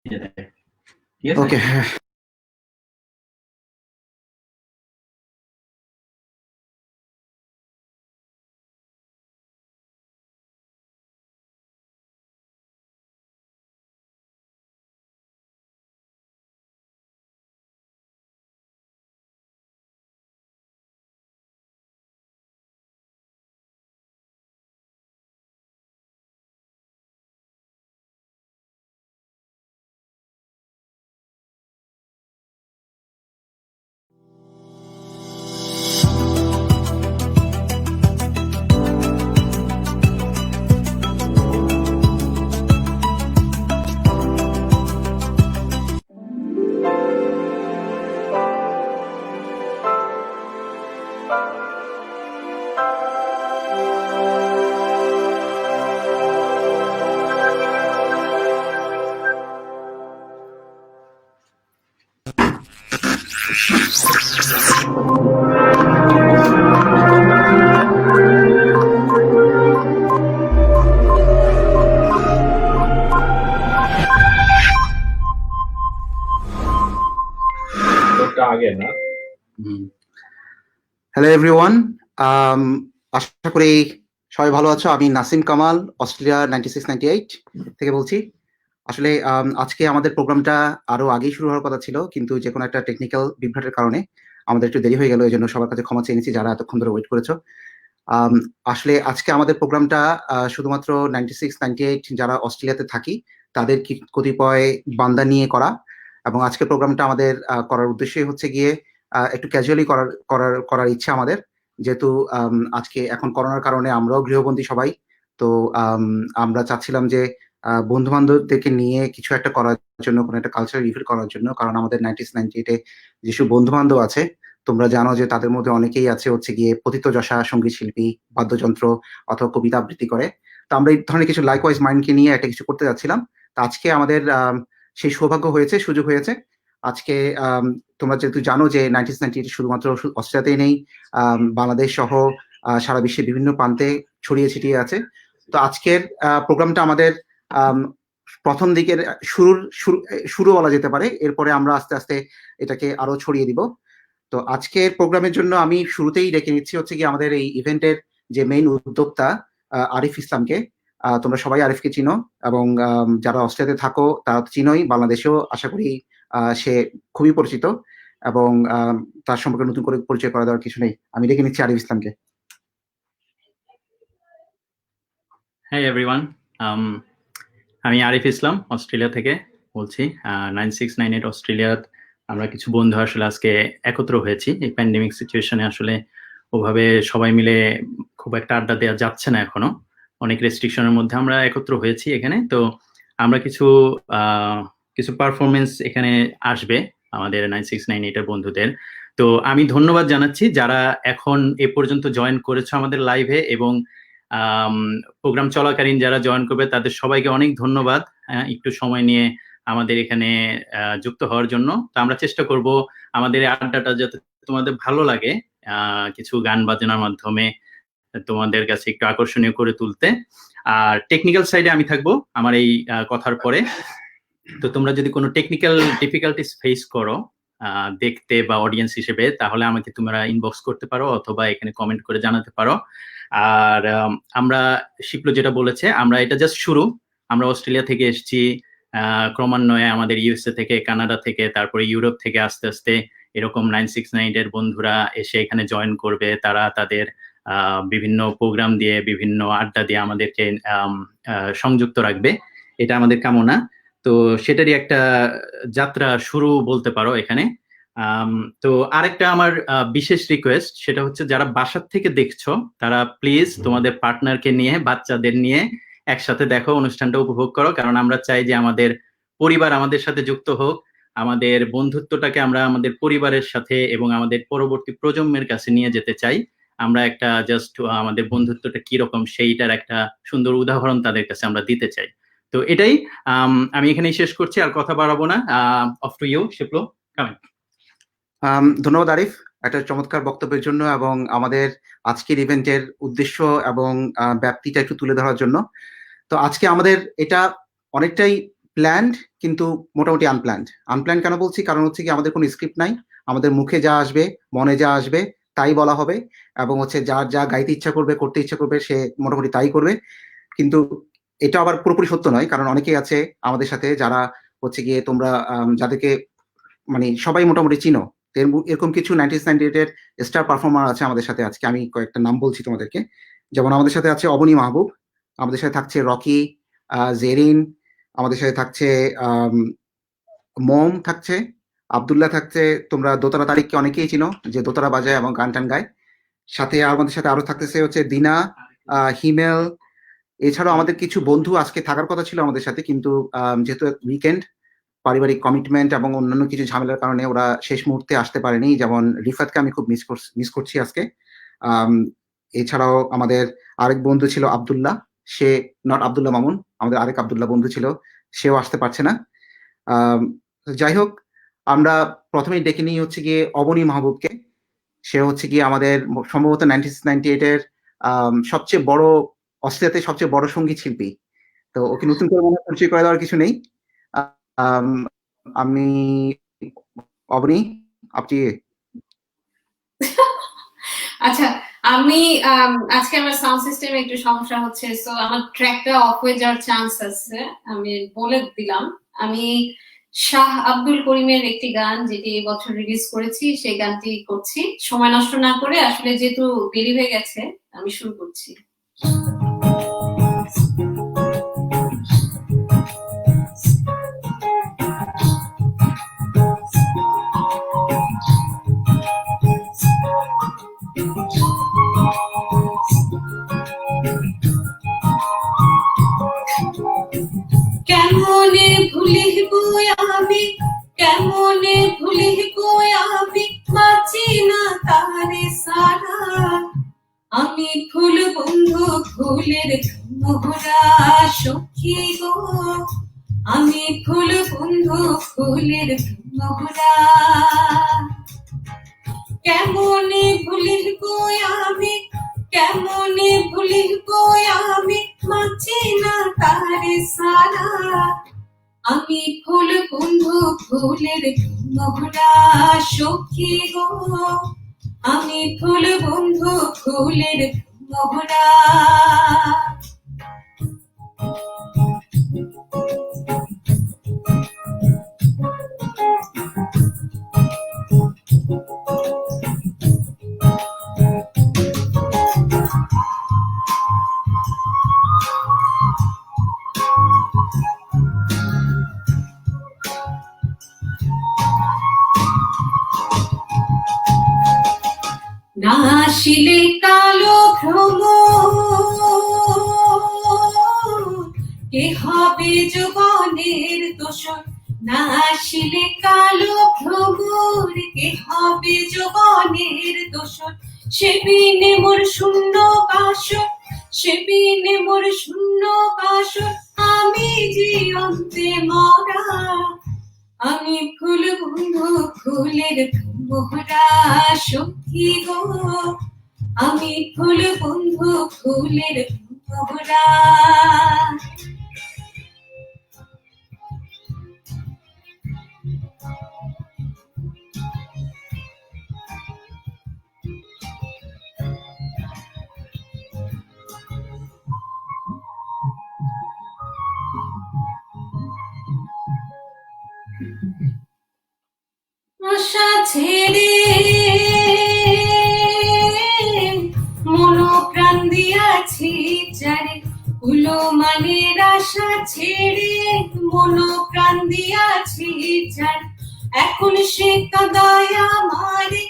ঠিক আছে? ওকে। Hello everyone, আশা করি সবাই ভালো আছো। আমি নাসিম কামাল, অস্ট্রেলিয়া 9698 থেকে বলছি। আসলে আজকে আমাদের প্রোগ্রামটা আরো আগেই শুরু হওয়ার কথা ছিল, কিন্তু যে কোনো একটা টেকনিক্যাল বিভ্রাটের কারণে আমাদের একটু দেরি হয়ে গেল। এই জন্য সবার কাছে ক্ষমা চেয়ে নিচ্ছি যারা এতক্ষণ ধরে ওয়েট করেছো। আসলে আজকে আমাদের প্রোগ্রামটা শুধুমাত্র 9698 যারা অস্ট্রেলিয়াতে থাকি তাদের কতিপয় বান্দা নিয়ে করা, এবং আজকের প্রোগ্রামটা আমাদের করার উদ্দেশ্যই হচ্ছে গিয়ে একটু ক্যাজুয়ালি করার ইচ্ছা আমাদের, যেহেতু আজকে এখন করোনার কারণে আমরাও গৃহবন্দী সবাই। তো আমরা চাচ্ছিলাম যে বন্ধু বান্ধবদেরকে নিয়ে কিছু একটা করার জন্য, কোনো একটা কালচারাল ইভেন্ট করার জন্য, কারণ আমাদের 9698-এ যেসব বন্ধু বান্ধব আছে তোমরা জানো যে তাদের মধ্যে অনেকেই আছে হচ্ছে গিয়ে পতিতযশা সঙ্গীত শিল্পী, বাদ্যযন্ত্র অথবা কবিতা আবৃত্তি করে। তো আমরা এই ধরনের কিছু লাইকওয়াইজ মাইন্ডকে নিয়ে একটা কিছু করতে যাচ্ছিলাম। তো আজকে আমাদের সেই সৌভাগ্য হয়েছে, সুযোগ হয়েছে। আজকে তোমরা যেহেতু জানো যে 9698 শুধুমাত্র অস্ট্রেলিয়াতেই নেই, বাংলাদেশ সহ সারা বিশ্বের বিভিন্ন প্রান্তে ছড়িয়ে ছিটিয়ে আছে। তো আজকের প্রোগ্রামটা আমাদের প্রথম দিকের শুরু বলা যেতে পারে। এরপরে আমরা আস্তে আস্তে এটাকে আরো ছড়িয়ে দিব। তো আজকের প্রোগ্রামের জন্য আমি শুরুতেই ডেকে নিচ্ছি হচ্ছে কি আমাদের এই ইভেন্টের যে মেইন উদ্যোক্তা আরিফ ইসলামকে। তোমরা সবাই আরিফকে চিনো, এবং যারা অস্ট্রেলিয়াতে থাকো তারা তো চিনোই, বাংলাদেশেও আশা করি সে খুবই পরিচিত, এবং তার সম্পর্কে নতুন করে পরিচয় করা দেওয়ার কিছু নেই। আমি ডেকে নিচ্ছি আরিফ ইসলামকে। Hey everyone, আমি আরিফ ইসলাম অস্ট্রেলিয়া থেকে বলছি। 9698 অস্ট্রেলিয়া আমরা কিছু বন্ধু আসলে আজকে একত্র হয়েছি। এই প্যান্ডেমিক সিচুয়েশনে আসলে ওভাবে সবাই মিলে খুব একটা আড্ডা দেওয়া যাচ্ছে না এখনো, অনেক রেস্ট্রিকশনের মধ্যে আমরা একত্র হয়েছি এখানে। তো আমরা কিছু পারফরমেন্স এখানে আসবে আমাদের 9698 এর বন্ধুদের। তো আমি ধন্যবাদ জানাচ্ছি যারা এখন এ পর্যন্ত জয়েন করেছো আমাদের লাইভে, এবং প্রোগ্রাম চলাকালীন যারা জয়েন করবে তাদের সবাইকে অনেক ধন্যবাদ একটু সময় নিয়ে আমাদের এখানে যুক্ত হওয়ার জন্য। তো আমরা চেষ্টা করব আমাদের আড্ডাটা যাতে তোমাদের ভালো লাগে, কিছু গান বাজনার মাধ্যমে তোমাদের কাছে একটু আকর্ষণীয় করে তুলতে। আর টেকনিক্যাল সাইডে আমি থাকবো আমার এই কথার পরে। তো তোমরা যদি কোনো টেকনিক্যাল ডিফিকাল্টিস ফেস করো দেখতে বা অডিয়েন্স হিসেবে, তাহলে আমাকে তোমরা ইনবক্স করতে পারো অথবা এখানে কমেন্ট করে জানাতে পারো। আর আমরা শিপলো যেটা বলেছে, আমরা এটা জাস্ট শুরু। আমরা অস্ট্রেলিয়া থেকে এসেছি, ক্রমান্বয়ে আমাদের ইউএসএ থেকে, কানাডা থেকে, তারপরে ইউরোপ থেকে আস্তে আস্তে এরকম 9698 এর বন্ধুরা এসে এখানে জয়েন করবে। তারা তাদের বিভিন্ন প্রোগ্রাম দিয়ে, বিভিন্ন আড্ডা দিয়ে আমাদেরকে সংযুক্ত রাখবে, এটা আমাদের কামনা। তো সেটারই একটা যাত্রা শুরু বলতে পারো এখানে। তো আরেকটা আমার বিশেষ রিকোয়েস্ট, সেটা হচ্ছে যারা বাসার থেকে দেখছো তারা প্লিজ তোমাদের পার্টনারকে নিয়ে, বাচ্চাদের নিয়ে একসাথে দেখো, অনুষ্ঠানটা উপভোগ করো। কারণ আমরা চাই যে আমাদের পরিবার আমাদের সাথে যুক্ত হোক, আমাদের বন্ধুত্বটাকে আমরা আমাদের পরিবারের সাথে এবং আমাদের পরবর্তী প্রজন্মের কাছে নিয়ে যেতে চাই। আমরা একটা জাস্ট আমাদের বন্ধুত্বটা কিরকম সেইটার একটা সুন্দর উদাহরণ তাদের কাছে আমরা দিতে চাই। তো এটাই, আমি এখানেই শেষ করছি, আর কথা বাড়াবো না। Off to you Shiplu, coming. ধন্যবাদ আরিফ একটা চমৎকার বক্তব্যের জন্য, এবং আমাদের আজকের ইভেন্টের উদ্দেশ্য এবং ব্যাপ্তিটা একটু তুলে ধরার জন্য। তো আজকে আমাদের এটা অনেকটাই প্ল্যান্ড কিন্তু মোটামুটি আনপ্ল্যান্ড কেন বলছি? কারণ হচ্ছে কি আমাদের কোনো স্ক্রিপ্ট নাই। আমাদের মুখে যা আসবে, মনে যা আসবে তাই বলা হবে এবং হচ্ছে যার যা গাইতে ইচ্ছা করবে, করতে ইচ্ছা করবে সে মোটামুটি তাই করবে। কিন্তু এটা আবার পুরোপুরি সত্য নয়, কারণ অনেকেই আছে আমাদের সাথে যারা হচ্ছে গিয়ে তোমরা যাদেরকে মানে সবাই মোটামুটি চিনো। এরকম কিছু 1998 এর স্টার পারফর্মার আছে আমাদের সাথে আজকে। আমি কয়েকটা নাম বলছি তোমাদেরকে। যেমন আমাদের সাথে আছে অবনী মাহবুব, আমাদের সাথে থাকছে রকি, জেরিন, আমাদের সাথে থাকছে মম থাকছে, আব্দুল্লাহ থাকছে। তোমরা দোতারা তারিখকে অনেকেই চিনো, যে দোতারা বাজায় এবং গান টান গায়। সাথে আমাদের সাথে আরো থাকতেছে হচ্ছে দিনা, হিমেল। এছাড়াও আমাদের কিছু বন্ধু আজকে থাকার কথা ছিল আমাদের সাথে, কিন্তু যেহেতু উইকেন্ড, পারিবারিক কমিটমেন্ট এবং অন্যান্য কিছু ঝামেলার কারণে ওরা শেষ মুহূর্তে আসতে পারেনি। যেমন রিফাতকে আমি খুব মিস করছি আজকে। এছাড়াও আমাদের আরেক বন্ধু ছিল আব্দুল্লাহ, সে নট আব্দুল্লাহ মামুন, আমাদের আরেক আব্দুল্লাহ বন্ধু ছিল, সেও আসতে পারছে না। যাই হোক, আমরা প্রথমেই ডেকে নিই হচ্ছে গিয়ে অবনী মাহবুবকে। সে হচ্ছে গিয়ে আমাদের সম্ভবত 1998 এর সবচেয়ে বড়, অস্ট্রেলিয়াতে সবচেয়ে বড় সঙ্গীত শিল্পী। তো ওকে নতুন করে মনে পরিচয় করে দেওয়ার কিছু নেই। আমি অবনী, আপনি। আচ্ছা, আমি আজকে আমার সাউন্ড সিস্টেমে একটু সমস্যা হচ্ছে, সো আমার ট্র্যাকটা অফ হয়ে যাওয়ার চান্স আছে, আমি বলে দিলাম। আমি শাহ আব্দুল করিমের একটি গান যেটি এই বছর রিলিজ করেছি, সেই গানটি করছি। সময় নষ্ট না করে, আসলে যেহেতু দেরি হয়ে গেছে, আমি শুরু করছি। কেমনে ভুলিব আমি, কেমনে ভুলিব আমি, বাঁচি না তারে সারা। আমি ফুল বন্ধু ফুলের মোহরা সখী গো, আমি ফুল বন্ধু ফুলের মোহরা। কেমনে ভুলিব আমি, কেমনে ভুলিব আমি, বাঁচি না তারে সারা। আমি ফুল বন্ধু ফুলের মোহরা সখী গো, আমি ফুল বন্ধু ফুলের মোহরা। না আসিলে কালো ভ্রম, কে হবে যৌবনের দোষর। না আসিলে কালো ভ্রমর, কে হবে যৌবনের দোষর। সে বিনে মোর শূন্য বাসর, সে বিনে মোর শূন্য বাসর। আমি জীবন্তে মরা, আমি ফুল বন্ধু ফুলের মোহরা সখী গো, আমি ফুল বন্ধু ফুলের মোহরা। আশা ছেড়ে মন প্রাণ দিয়াছি যারে, উলো মানের আশা ছেড়ে মন প্রাণ দিয়াছি যারে। এখন সে কাদায় আমারে,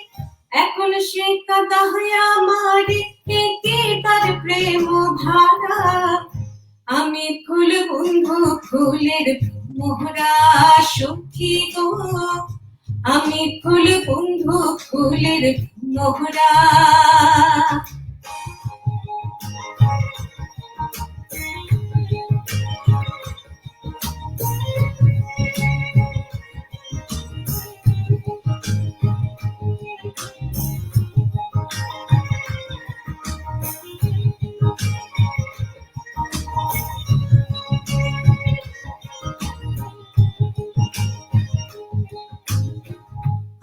এখন সে কাদায় আমারে, একে তার প্রেম ধারা। আমি ফুল বন্ধু ফুলের মোহরা সখী গো, আমি ফুল বন্ধু ফুলের মোহরা।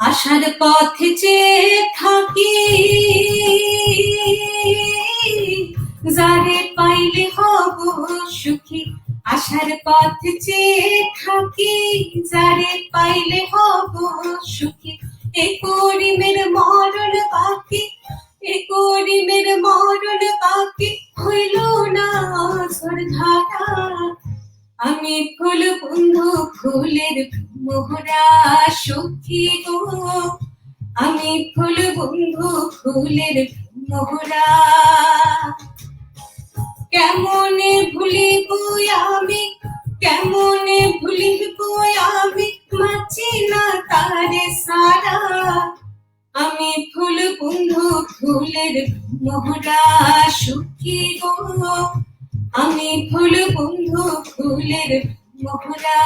আশার পথে চেয়ে থাকি, যারে পাইলে হব সুখী। আশার পথে চেয়ে থাকি, যারে পাইলে হব সুখী। এ করিমের মরণ বাকি, এ করিমের মরণ বাকি, হইল না ঝড় ধারা। আমি ফুল বন্ধু ফুলের মোহরা সখী গো, আমি ফুল বন্ধু ফুলের মোহরা। কেমনে ভুলিব আমি, কেমনে ভুলিব আমি, মাছি না তারে সারা। আমি ফুল বন্ধু ফুলের মোহরা সখী গো, আমি ফুল বন্ধু ফুলের মোহরা।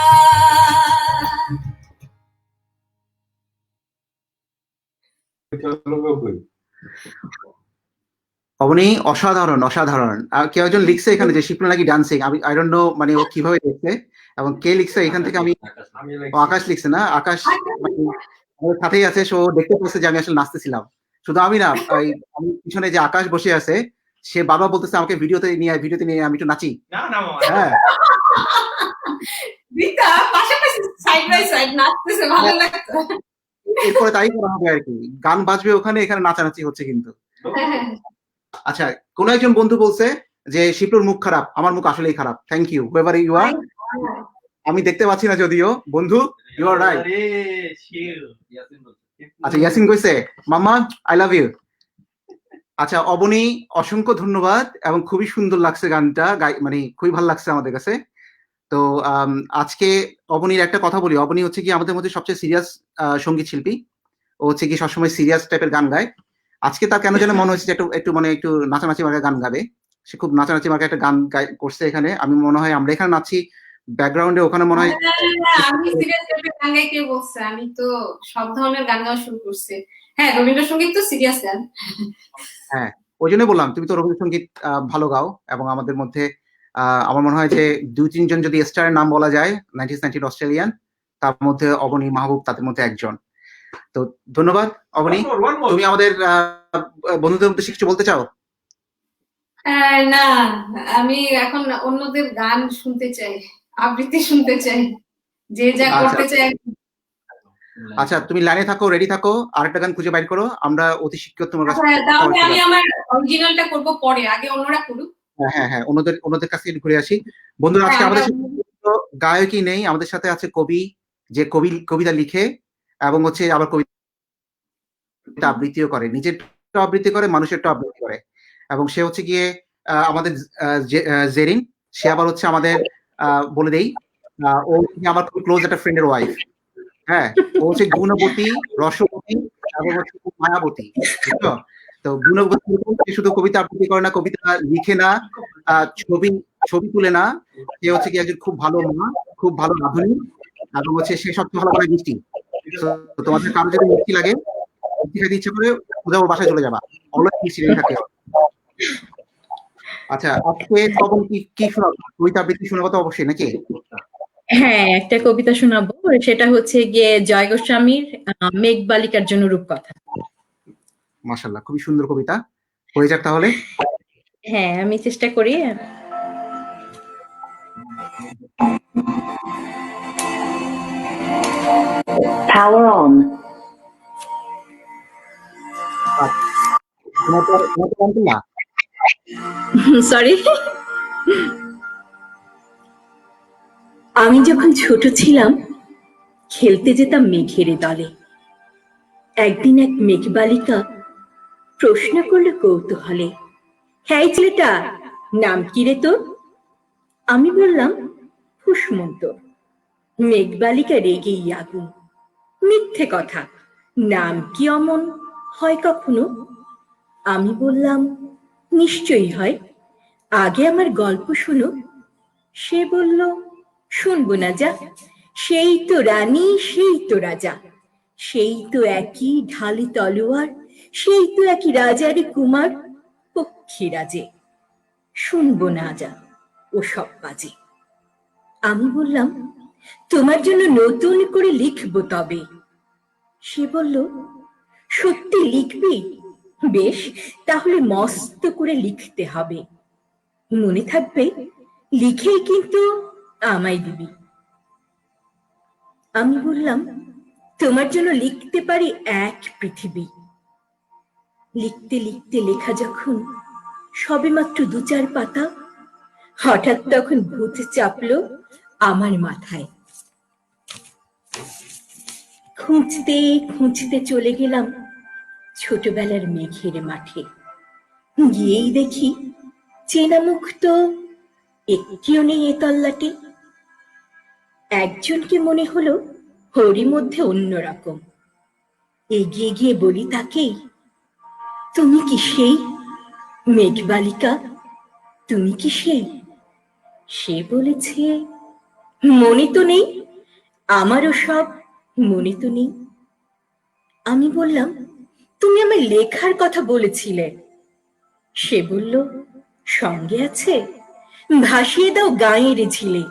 অবনী অসাধারণ অসাধারণ। কেউ একজন লিখছে এখানে যে শিপ্রা নাকি ডান্সিং। আমি আই ডোন্ট নো মানে ও কিভাবে লিখছে এবং কে লিখছে এখান থেকে। আমি আকাশ লিখছে না, আকাশ মানে আমার সাথেই আছে, সো দেখতে পাচ্ছে যে আমি আসলে নাচতেছিলাম। শুধু আমি না, আমি পিছনে যে আকাশ বসে আছে সে বাবা বলতেছে আমাকে ভিডিওতে নিয়ে আমি একটু নাচি। হ্যাঁ রিতা পাশাপাশি সাইড বাই সাইড নাচতেছে, ভালো লাগতো। এরপরে তাই করা হবে আর কি, গান বাজবে ওখানে, এখানে নাচানাচি হচ্ছে কিন্তু। আচ্ছা, কোন একজন বন্ধু বলছে যে শিপ্রুর মুখ খারাপ। আমার মুখ আসলেই খারাপ। Thank you whoever you are. আমি দেখতে পাচ্ছি না যদিও বন্ধু, ইউ আর রাইট। আচ্ছা, ইয়াসিন কইছে মাম্মা আই লাভ ইউ। আচ্ছা অবনী, অসংখ্য ধন্যবাদ এবং খুবই সুন্দর লাগছে গানটা, মানে খুবই ভালো লাগছে আমাদের কাছে। তো আজকে অবনীর একটা কথা বলি, অবনী হচ্ছে কি আমাদের মধ্যে সবচেয়ে সিরিয়াস সঙ্গীত শিল্পী। ও হচ্ছে কি সবসময় সিরিয়াস টাইপের গান গায়। আজকে তার কেন যেন মনে হচ্ছে যে একটু মানে একটু নাচানাচি মার্কা গান গাবে। সে খুব নাচানাচি মার্কা একটা গান করছে এখানে। আমি মনে হয় আমরা এখানে নাচছি ব্যাকগ্রাউন্ডে, ওখানে মনে হয় আমি সিরিয়াস টাইপের গান গাই কে বলছে? আমি তো সব ধরনের গান গাওয়া শুরু করছি। হ্যাঁ, রবীন্দ্রসঙ্গীত তো সিরিয়াস গান। হ্যাঁ, ওই জন্য বললাম তুমি তো রবীন্দ্রসঙ্গীত ভালো গাও। এবং আমাদের মধ্যে আমার মনে হয় যে 2-3 জন যদি স্টারের নাম বলা যায় 90s অস্ট্রেলিয়ান, তার মধ্যে অবনী মাহবুব তাদের মধ্যে একজন। তো ধন্যবাদ অবনী। তুমি আমাদের বন্ধুদের উদ্দেশ্যে কিছু বলতে চাও? না, আমি এখন অন্যদের গান শুনতে চাই, আবৃত্তি শুনতে চাই, যে যা করতে চাই। আচ্ছা, তুমি লাইনে থাকো, রেডি থাকো, আরেকটা গান খুঁজে বাইর করো, আমরা অতি শীঘ্র তোমার কাছে। তাহলে আমি আমার অরিজিনালটা করব পরে, আগে অন্যরা করুক। হ্যাঁ হ্যাঁ, অন্যদের কাছে ঘুরে আসি। বন্ধুরা, আজকে আমাদের সাথে গায়কই নেই, আমাদের সাথে আছে কবি, যে কবিতা লিখে এবং হচ্ছে আবার কবিতা আবৃত্তিও করে, নিজের আবৃত্তি করে, মানুষের আবৃত্তি করে। এবং সে হচ্ছে গিয়ে আমাদের জেরিন। সে আবার হচ্ছে আমাদের বলে দেই, ও আমার খুব ক্লোজ একটা ফ্রেন্ডের ওয়াইফ। হ্যাঁ, ও হচ্ছে গুণবতী, রসবতী এবং হচ্ছে মায়াবতী, বুঝছো? তো গুণবতী শুধু কবিতা আবৃত্তি করে না, কবিতা লিখে না, ছবি তুলে না, সে হচ্ছে কি একজন খুব ভালো মা, খুব ভালো রাঁধুনি, এবং হচ্ছে সে সবচেয়ে ভালো করে মিষ্টি। তোমাদের কারো যদি মিষ্টি লাগে, মিষ্টি খাইতে ইচ্ছা করে সোজা ওর বাসায় চলে যাবা, অলওয়েজ মিষ্টি রেডি থাকে। আচ্ছা, আজকে তখন কি শোনাবো? কবিতা আবৃত্তি শোনাবো তো অবশ্যই, নাকি? হ্যাঁ, একটা কবিতা শোনাবো, সেটা হচ্ছে গিয়ে জয় গোস্বামীর মেঘ বালিকার জন্য রূপকথা। মাশাআল্লাহ, খুবই সুন্দর কবিতা, হয়ে যাক তাহলে। হ্যাঁ, আমি চেষ্টা করি। Power on. সরি। আমি যখন ছোট ছিলাম খেলতে যেতাম মেঘের দলে। একদিন এক মেঘ বালিকা প্রশ্ন করলো কৌতূহলে, হ্যাঁ ছেলেটা নাম কি রে তোর? আমি বললাম ফুসমন্ত। মেঘ বালিকা রেগেই আগুন, মিথ্যে কথা, নাম কি অমন হয় কখনো? আমি বললাম নিশ্চয়ই হয়, আগে আমার গল্প শোনো। সে বলল শুনবো না যা, সেই তো রানী, সেই তো রাজা, সেই তো একই ঢালি তলোয়ার, সেই তো একই রাজারই কুমার, পক্ষী রাজে, শুনবো না যা ও সব বাজে। আমি বললাম তোমার জন্য নতুন করে লিখবো তবে। সে বলল, সত্যি লিখবি? বেশ, তাহলে মস্ত করে লিখতে হবে। মনে থাকবে, লিখেই কিন্তু আমায় দিবি। আমি বললাম, তোমার জন্য লিখতে পারি এক পৃথিবী। লিখতে লিখতে লেখা যখন সবেমাত্র 2-4 পাতা, হঠাৎ তখন ভূত চাপলো আমার মাথায়। খুঁজতে খুঁজতে চলে গেলাম ছোটবেলার মেঘের মাঠে। গিয়েই দেখি চেনা মুখ তো একটিও নেই এ তল্লাটে। একজনকে মনে হলো হরি মধ্যে অন্যরকম। এগিয়ে গিয়ে বলি তাকেই, তুমি কি সেই মেঘবালিকা? তুমি কি সেই? সে বলেছে, মনে তো নেই, আমারও সব মনে তো নেই। আমি বললাম, তুমি আমার লেখার কথা বলেছিলে। সে বলল, সঙ্গে আছে, ভাসিয়ে দাও গাঁয়ের ঝিলে।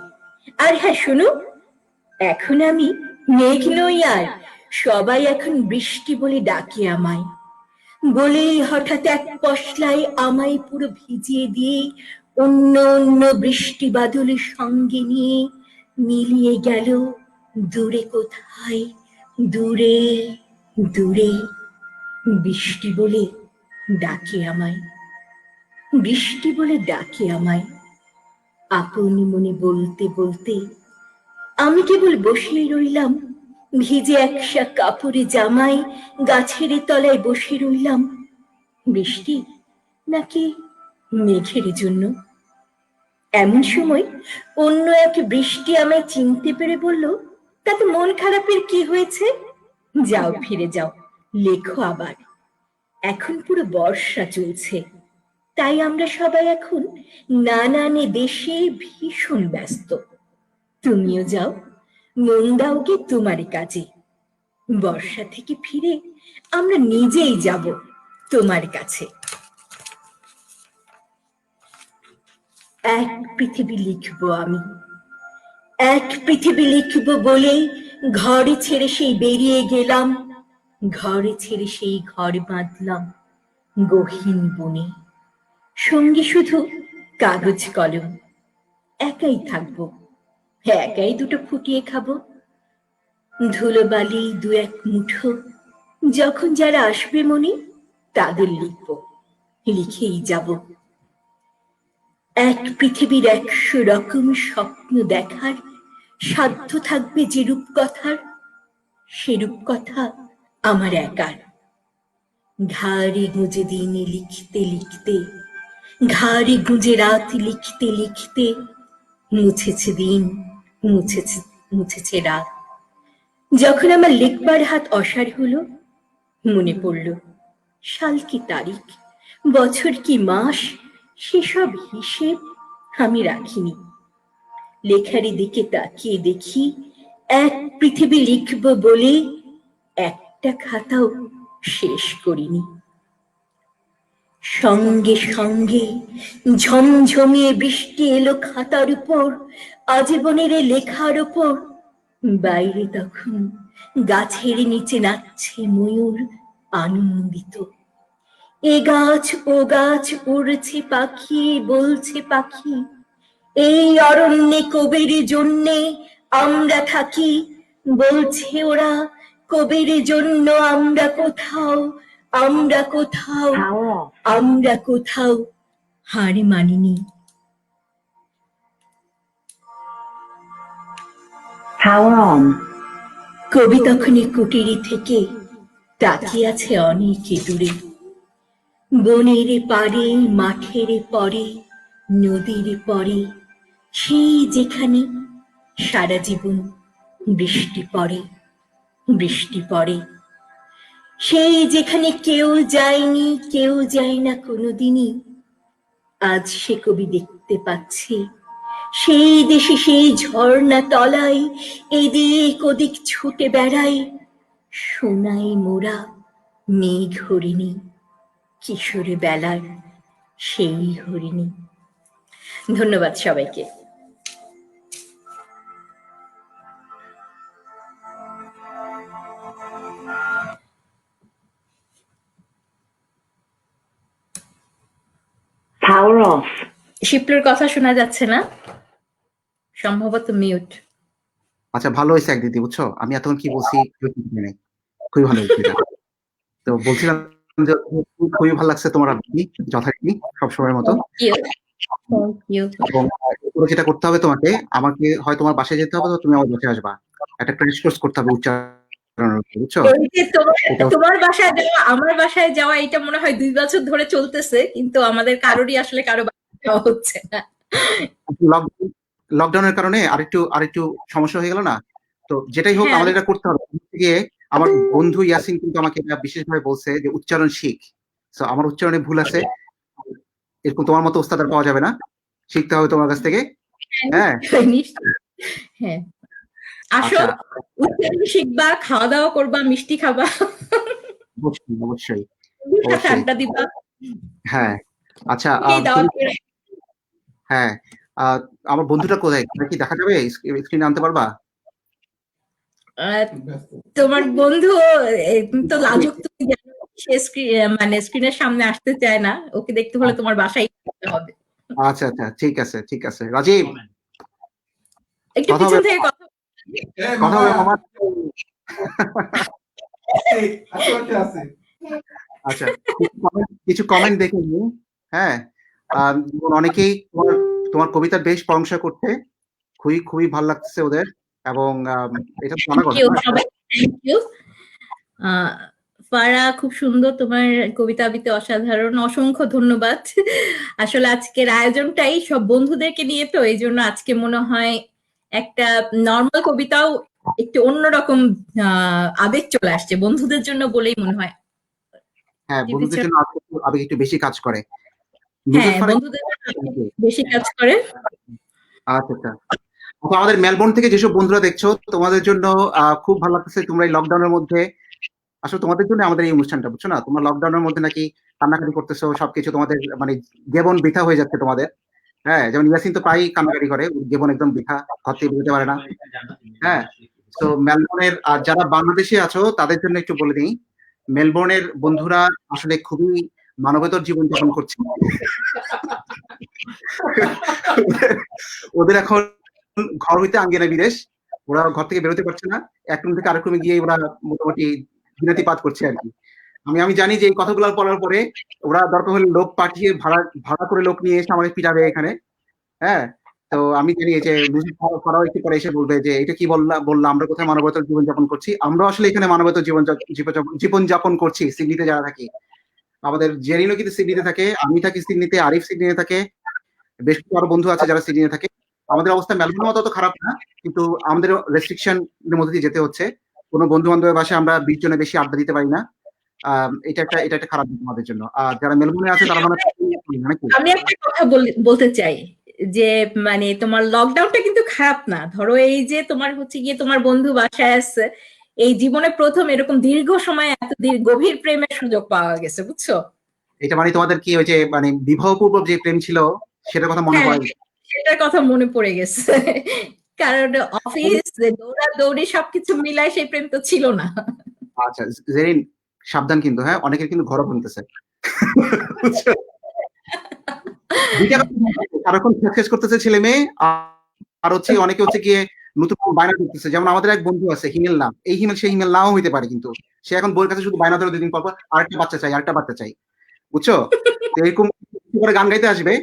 আর হ্যাঁ শোনো, এখন আমি মেঘ নই আর, সবাই এখন বৃষ্টি বলে ডাকে আমায়। বলেই হঠাৎ এক পশলায় আমায় পুরো ভিজিয়ে দিয়ে অন্য অন্য বৃষ্টি বাদলের সঙ্গে নিয়ে মিলিয়ে গেল দূরে কোথায়, দূরে দূরে। বৃষ্টি বলে ডাকে আমায়, বৃষ্টি বলে ডাকে আমায়। আপনি মনে বলতে বলতে আমি কেবল বসেই রইলাম, ভিজে একশা কাপড়ে জামাই গাছের তলায় বসে রইলাম। বৃষ্টি নাকি মেঘের জন্য? এমন সময় অন্য এক বৃষ্টি আমায় চিনতে পেরে বলল, তাতে মন খারাপের কি হয়েছে? যাও, ফিরে যাও, লেখো আবার। এখন পুরো বর্ষা চলছে, তাই আমরা সবাই এখন নানানে দেশে ভীষণ ব্যস্ত। তুমিও যাও, মন দাও গে তোমার কাজে। বর্ষা থেকে ফিরে আমরা নিজেই যাব তোমার কাছে। এক পৃথিবী লিখবো আমি, এক পৃথিবী লিখবো বলেই ঘরে ছেড়ে সেই বেরিয়ে গেলাম। ঘরে ছেড়ে সেই ঘর বাঁধলাম গহীন বনে। সঙ্গে শুধু কাগজ কলম। একাই থাকবো, একাই দুটো ফুটিয়ে খাবো। ধুলোবালি 2-1 মুঠো, যখন যারা আসবে মনে তাদের লিখবো, লিখেই যাব। এক পৃথিবীর 100 রকম স্বপ্ন দেখার সাধ্য থাকবে যে রূপকথার, সে রূপকথা আমার একার। ঘাড়ে গুঁজে দিন লিখতে লিখতে, ঘাড়ে গুঁজে রাত লিখতে লিখতে, মুছেছে দিন, মুছেছে মুছেছে রাত। যখন আমার লিখবার হাত অসাড় হলো, মনে পড়ল সাল কি তারিখ, বছর কি মাস, সেসব হিসেব আমি রাখিনি। লেখার দিকে তাকিয়ে দেখি এক পৃথিবী লিখব বলে একটা খাতাও শেষ করিনি। সঙ্গে সঙ্গে ঝমঝমিয়ে বৃষ্টি এলো খাতার উপর, আজীবনের লেখার উপর। বাইরে তখন গাছের নিচে নাচছে ময়ূর আনন্দিত। এ গাছ ও গাছ উড়ছে পাখি, বলছে পাখি, এই অরণ্যে কবির জন্যে আমরা থাকি। বলছে ওরা, কবির জন্য আমরা কোথাও, আমরা কোথাও, Power off. আমরা কোথাও হার মানিনি। Power on. কবি তখনই কুটিরে থেকে তাকিয়ে আছে অনেক দূরে। বনের পারে, মাঠের পরে, নদীর পরে, সেই যেখানে সারা জীবন বৃষ্টি পড়ে, বৃষ্টি পড়ে। সেই যেখানে কেউ যায়নি, কেউ যায় না কোনোদিনই। আজ সে কবি দেখতে পাচ্ছে সেই দেশে সেই ঝর্ণা তলায় এদিক ওদিক ছুটে বেড়ায় সোনায় মোরা মেঘ হরিণী, কিশোর বেলার সেই হরিণী। ধন্যবাদ সবাইকে। Power off. শিপলুর কথা শোনা যাচ্ছে না, সম্ভবত মিউট। আচ্ছা, ভালো হয়েছে এক দিদি, বুঝছো আমি এতক্ষণ কি বলছি কেউ ঠিক নেই, খুবই ভালো হয়েছে এটা। তো বলছিলাম যে খুবই ভালো লাগছে তোমার আপনি যথারীতি সবসময়ের মতো। Thank you. এবং এরপরে যেটা করতে হবে তোমাকে, আমাকে হয় তোমার বাসায় যেতে হবে, তো তুমি আমার বাসায় আসবা, একটা ক্র্যাশ কোর্স করতে হবে উচ্চারণের উপর, বুঝছো? এই যে এটা তোমার বাসায় যাওয়া আমার বাসায় যাওয়া এটা মনে হয় 2 বছর ধরে চলতেছে, কিন্তু আমাদের কারোরই আসলে কারো বাসায় যাওয়া হচ্ছে না। লকডাউনের কারণে আরেকটু সমস্যা হয়ে গেল না। তো যেটাই হোক হ্যাঁ। আমাদের এটা করতে হবে। গিয়ে আমার বন্ধু ইয়াসিন কিন্তু আমাকে এটা বিশেষভাবে বলছে যে উচ্চারণ শিখ। সো আমার উচ্চারণে ভুল আছে, এরকম তোমার মতো ওস্তাদ আর পাওয়া যাবে না, শিখতে হবে তোমার কাছ থেকে। হ্যাঁ, নিশ্চয়ই। হ্যাঁ, আসো, আচ্ছা, উচ্চারণ শিখবা, খাওয়া দাওয়া করবা, মিষ্টি খাবা, অবশ্যই অবশ্যই বন্ধুর সাথে অবশ্যই। আড্ডা দিবা। হ্যাঁ, আচ্ছা, এই দাওয়াত করে। হ্যাঁ, আমার বন্ধুটা কোথায়, তাকে কি দেখা যাবে, স্ক্রিনে আনতে পারবা? আহ, তোমার বন্ধু তো লাজুক, তুমি জানো, সে মানে স্ক্রিনের সামনে আসতে চায় না, ওকে দেখতে হলে তোমার বাসায় যেতে হবে। আচ্ছা আচ্ছা, ঠিক আছে ঠিক আছে। রাজীব, একটু কথা পিছন হবে থেকে কথা কথা হবে মামা। আচ্ছা, কিছু কমেন্ট দেখে নি। হ্যাঁ, যেমন অনেকেই তোমার কবিতার বেশ প্রশংসা করতে, খুবই খুবই ভালো লাগছে ওদের, এবং এটা তো জানা কথা। কেউ সবাই থ্যাংক ইউ। ফারা, খুব সুন্দর, তোমার কবিতা আবৃত্তি অসাধারণ, অসংখ্য ধন্যবাদ। আসলে আজকের আয়োজনটাই সব বন্ধুদেরকে নিয়ে, তো এই জন্য আজকে মনে হয় একটা নর্মাল কবিতাও একটু অন্যরকম আবেগ চলে আসছে বন্ধুদের জন্য বলেই মনে হয়। হ্যাঁ, বন্ধুদের জন্য আবেগ একটু বেশি কাজ করে। হ্যাঁ, বন্ধুদের বেশি কাজ করে। আচ্ছা আচ্ছা, আমাদের মেলবোর্ন থেকে যেসব বন্ধুরা দেখছো, তোমাদের জন্য খুব ভালো লাগতেছে। তোমরা এই লকডাউনের মধ্যে, আসলে তোমাদের জন্য আমাদের এই অনুষ্ঠানটা, বুঝছো না, তোমরা লকডাউনের মধ্যে নাকি কান্নাকাটি করতেছো, সবকিছু তোমাদের মানে জীবন বৃথা হয়ে যাচ্ছে তোমাদের। হ্যাঁ, যেমন ইয়াসিন তো প্রায়ই কান্নাকাটি করে, জীবন একদম বৃথা, ঘর থেকে বেরোতে পারে না। হ্যাঁ, তো মেলবোর্নের আর যারা বাংলাদেশে আছো তাদের জন্য একটু বলে দিই, মেলবোর্নের বন্ধুরা আসলে খুবই মানবেতর জীবন যাপন করছে। ওদের এখন ঘর হইতে আঙ্গিনা বিদেশ, ওরা ঘর থেকে বেরোতে পারছে না, এক রুম থেকে আরেক রুমে গিয়ে ওরা মোটামুটি বিনাতিপাত করছে আর কি। আমি জানি যে এই কথাগুলো বলার পরে ওরা দরকার হলে লোক পাঠিয়ে ভাড়া করে লোক নিয়ে এসে আমাকে পিটাবে এখানে। হ্যাঁ, তো আমি জানি যে করাও একটু পরে এসে বলবে যে এটা কি বললাম, আমরা কোথায় মানবতার জীবনযাপন করছি। আমরা আসলে এখানে মানবতার জীবনযাপন করছি সিডনিতে যারা থাকি। আমাদের জেরিনও কিন্তু সিডনিতে থাকে, আমি থাকি সিডনিতে, আরিফ সিডনিতে থাকে, বেশ কিছু আরো বন্ধু আছে যারা সিডনিতে থাকে। আমাদের অবস্থা মেলবোর্নের মতো তো খারাপ না, কিন্তু আমাদের রেস্ট্রিকশন এর মধ্যে দিয়ে যেতে হচ্ছে। কোনো বন্ধু বান্ধবের বাসায় আমরা 20 জনের বেশি আড্ডা দিতে পারি না। এটা একটা খারাপ দিক আমাদের জন্য। আর যারা মেলবোর্নে আছে তারা মানে আমি একটা কথা বলতে চাই যে মানে তোমার লকডাউনটা কিন্তু খারাপ না। ধরো এই যে তোমার হচ্ছে গিয়ে তোমার বন্ধু বাসায় আসছে, এই জীবনে প্রথম এরকম দীর্ঘ সময় এত গভীর প্রেমের সুযোগ পাওয়া গেছে, বুঝছো? এটা মানে তোমাদের কি ওই যে মানে বিবাহপূর্ব যে প্রেম ছিল সেটার কথা মনে পড়ে? সেটার কথা মনে পড়ে গেছে, কারণ অফিস দৌড়াদৌড়ি সবকিছু মিলাই সেই প্রেম তো ছিল না। আচ্ছা জেরিন, সাবধান কিন্তু, হ্যাঁ, অনেকের কিন্তু ঘরও ভাঙতেছে। সারাক্ষণ শেষ করতেছে ছেলে মেয়ে, আর হচ্ছে অনেকে হচ্ছে গিয়ে নতুন বায়না করতেছে। যেমন আমাদের এক বন্ধু আছে হিমেল নাম, এই হিমেল সেই হিমেল নাও হইতে পারে, কিন্তু সে এখন বউয়ের কাছে শুধু বায়না ধরে 2 দিন পর আরেকটা বাচ্চা চাই, বুঝছো? তো এরকম করে গান গাইতে আসবে,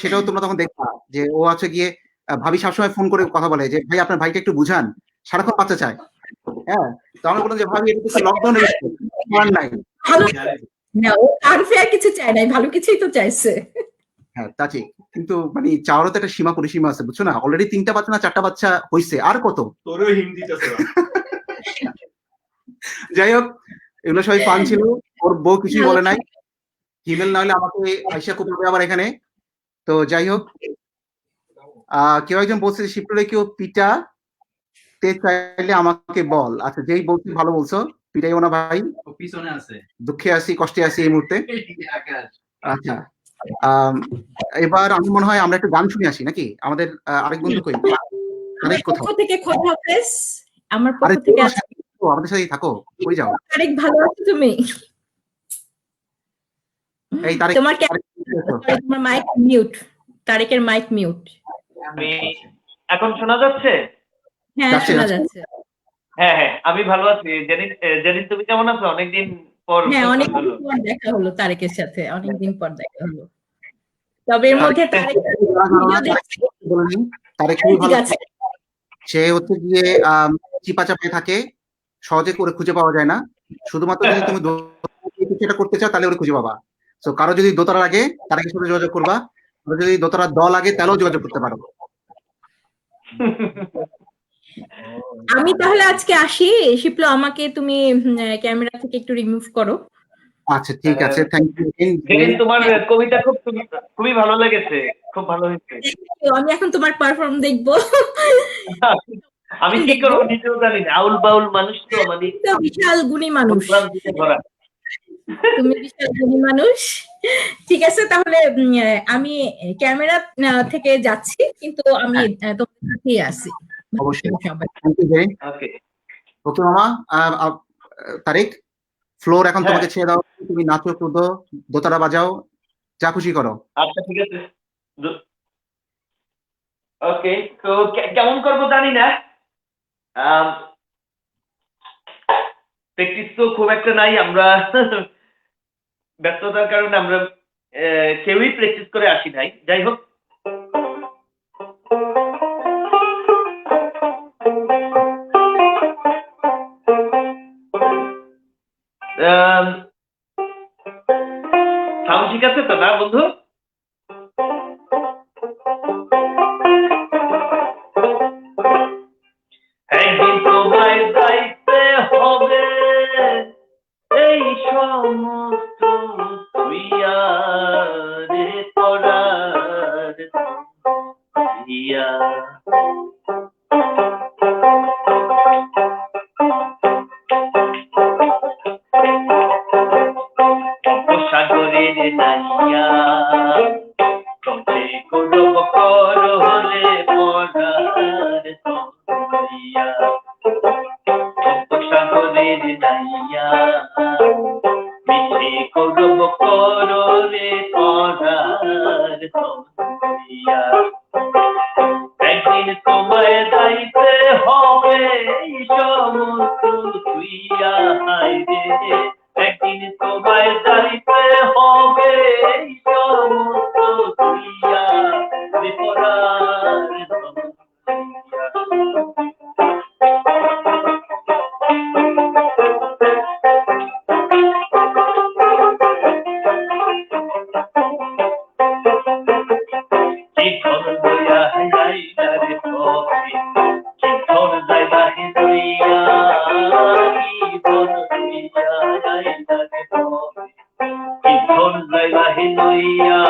সেটাও তোমরা তখন দেখবা যে ও হচ্ছে গিয়ে ভাবি সবসময় ফোন করে কথা বলে যে ভাই আপনার ভাইকে একটু বুঝান, সারাক্ষণ বাচ্চা চায়। হ্যাঁ, তো আমরা বললাম যে ভাবি এটা তো লকডাউন নাই। না, ও আনফেয়ার কিছু চায় নাই, ভালো কিছুই তো চাইছে। হ্যাঁ, তা ঠিক, কিন্তু মানে চাওয়ারও তো একটা পরিসীমা আছে, বুঝছো না? অলরেডি 3টা বাচ্চা না 4টা বাচ্চা হইছে, আর কত? তোরও হিন্দিতে যাই হোক, এগুলো সবাই ফান ছিল। ওর বউ কিছুই বলে নাই, হিমেল না হলে আমাকে আইসা কোথাও আবার এখানে। তো যাই হোক, কেউ একজন বলছে শিবপুরে কেউ পিটা তে চাইলে আমাকে বল। আচ্ছা, যেই বলছি ভালো বলছো, পিটাইও না ভাই, পিছনে আছে, দুঃখে আছি কষ্টে আছি এই মুহূর্তে। আচ্ছা, এবার আমি মনে হয় আমরা একটা গান শুনে আসি নাকি? আমাদের আরেক বন্ধু কই? আরেক কোথাও থেকে খোদা হাফেজ, আমার পক্ষ থেকে আমাদের সাথেই থাকো, কই যাও? তারেক, ভালো আছো তুমি? এই তারেক, তোমার Sorry, তোমার মাইক মিউট, তারেকের মাইক মিউট। আমি এখন শোনা যাচ্ছে? হ্যাঁ, যাচ্ছে, শোনা যাচ্ছে। যাচ্ছে। হ্যাঁ হ্যাঁ, আমি ভালো আছি। জেনিন তুমি কেমন আছো? অনেকদিন পর হ্যাঁ, কথা অনেকদিন হলো। পর দেখা হলো তারেকের সাথে, অনেকদিন পর দেখা হলো। তবে এর মধ্যে তারেক ভিডিও দেখছি, বলেনি, তারেক খুবই ঠিক ভালো। আছে। সে হচ্ছে গিয়ে চিপাচাপে থাকে, সহজে করে খুঁজে পাওয়া যায় না। শুধুমাত্র যদি তুমি সেটা করতে চাও তাহলে ওরে খুঁজে পাবা। তো কারো যদি দোতারা লাগে তারেকের সাথে যোগাযোগ করবা, কারো যদি দোতারা দ লাগে তাহলেও যোগাযোগ করতে পারো। আমি তাহলে আজকে আসি। শিপলো, আমাকে তুমি ক্যামেরা থেকে একটু রিমুভ করো। আচ্ছা, ঠিক আছে, থ্যাংক ইউ। জেনিন, তোমার কবিতা খুবই ভালো লেগেছে, খুব ভালো হয়েছে। আমি এখন তোমার পারফর্ম দেখবো। আমি কি করবো নিজেও জানি না, আউল বাউল মানুষ তো, মানে তো বিশাল গুণী মানুষ, ভ্রান্তিতে ভরা। তুমি বিশাল গুণী মানুষ। ঠিক আছে, তাহলে আমি ক্যামেরা থেকে যাচ্ছি, কিন্তু আমি তোমার সাথেই আছি। অবশ্যই। সবাই থ্যাংক ইউ জেরিন। ওকে ওকে মামা, তারেক, ফ্লোর এখন হ্যাঁ। তোমাকে ছেড়ে দাও। তুমি নাচো, কুদো, দোতারা বাজাও, যা খুশি করো। আচ্ছা, ঠিক আছে। ওকে, তো কেমন করবো জানি না, প্র্যাকটিস তো খুব একটা নাই, আমরা ব্যস্ততার কারণে আমরা কেউই প্র্যাকটিস করে আসি নাই। যাই হোক, সাউন্ড ঠিক আছে তো না বন্ধু? একদিন তোমায় যাইতে হবে এই সমস্ত তুইয়ারে পড়ার ইয়া। সাগরের নাইয়া কবে করব করলে পড়ার তুইয়া। সাগরের নাইয়া মিছে করব করলে পড়ার তুইয়া। একদিন তোমায় যাইতে হবে এই সমস্ত তুইয়া হাইরে। একদিন তোমায় যাইতে হবে এই সমস্ত তুইয়া বিপরার কি ধর লইয়া হাইরা রে পথে, কি ধর যাইবা হে লইয়া, কি ধর লইয়া হাইরা রে পথে, কি ধর যাইবা হে লইয়া।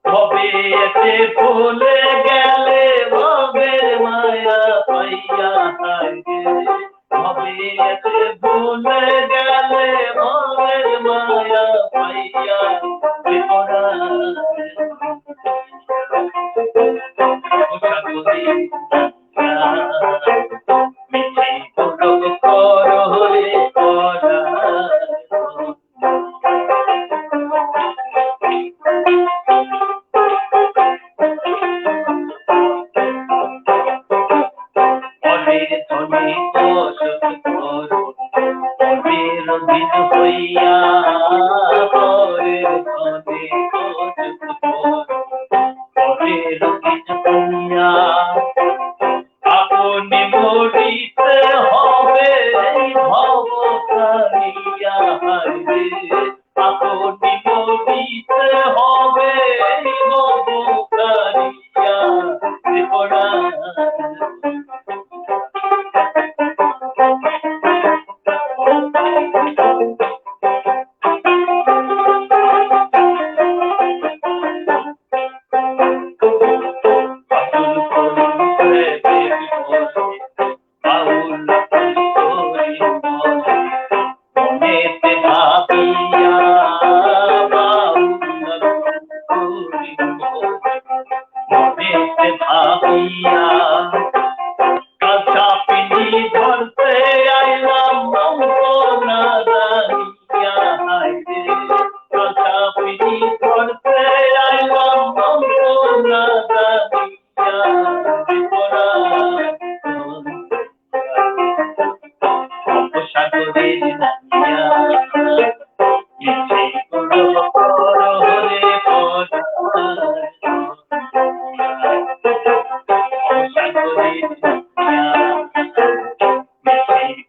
ভবে এসে ভুলে গেলে ভবের মায়া পাইয়া হাইরে। ভবে এসে ভুলে গেলে ভবের মায়া পাইয়া বিপরার মিছে করব করলে পড়ার অনেক ধনী বসত করো পরের রঙিন হইয়া। পরের ধনী বসত করো পরের রঙিন হইয়া। আপনি মরিতে হবে এই ভব তারিয়া হাইরে। আপনি মরিতে হবে এই ভব তারিয়া বিপরার ধরতে আইলাম মঙ্গনা জানিয়া হাইরে। কাঁচা পিনি সাগরের নামিয়া ইচ্ছে করব পরহরে পরার সাগরের নামিয়া ইচ্ছে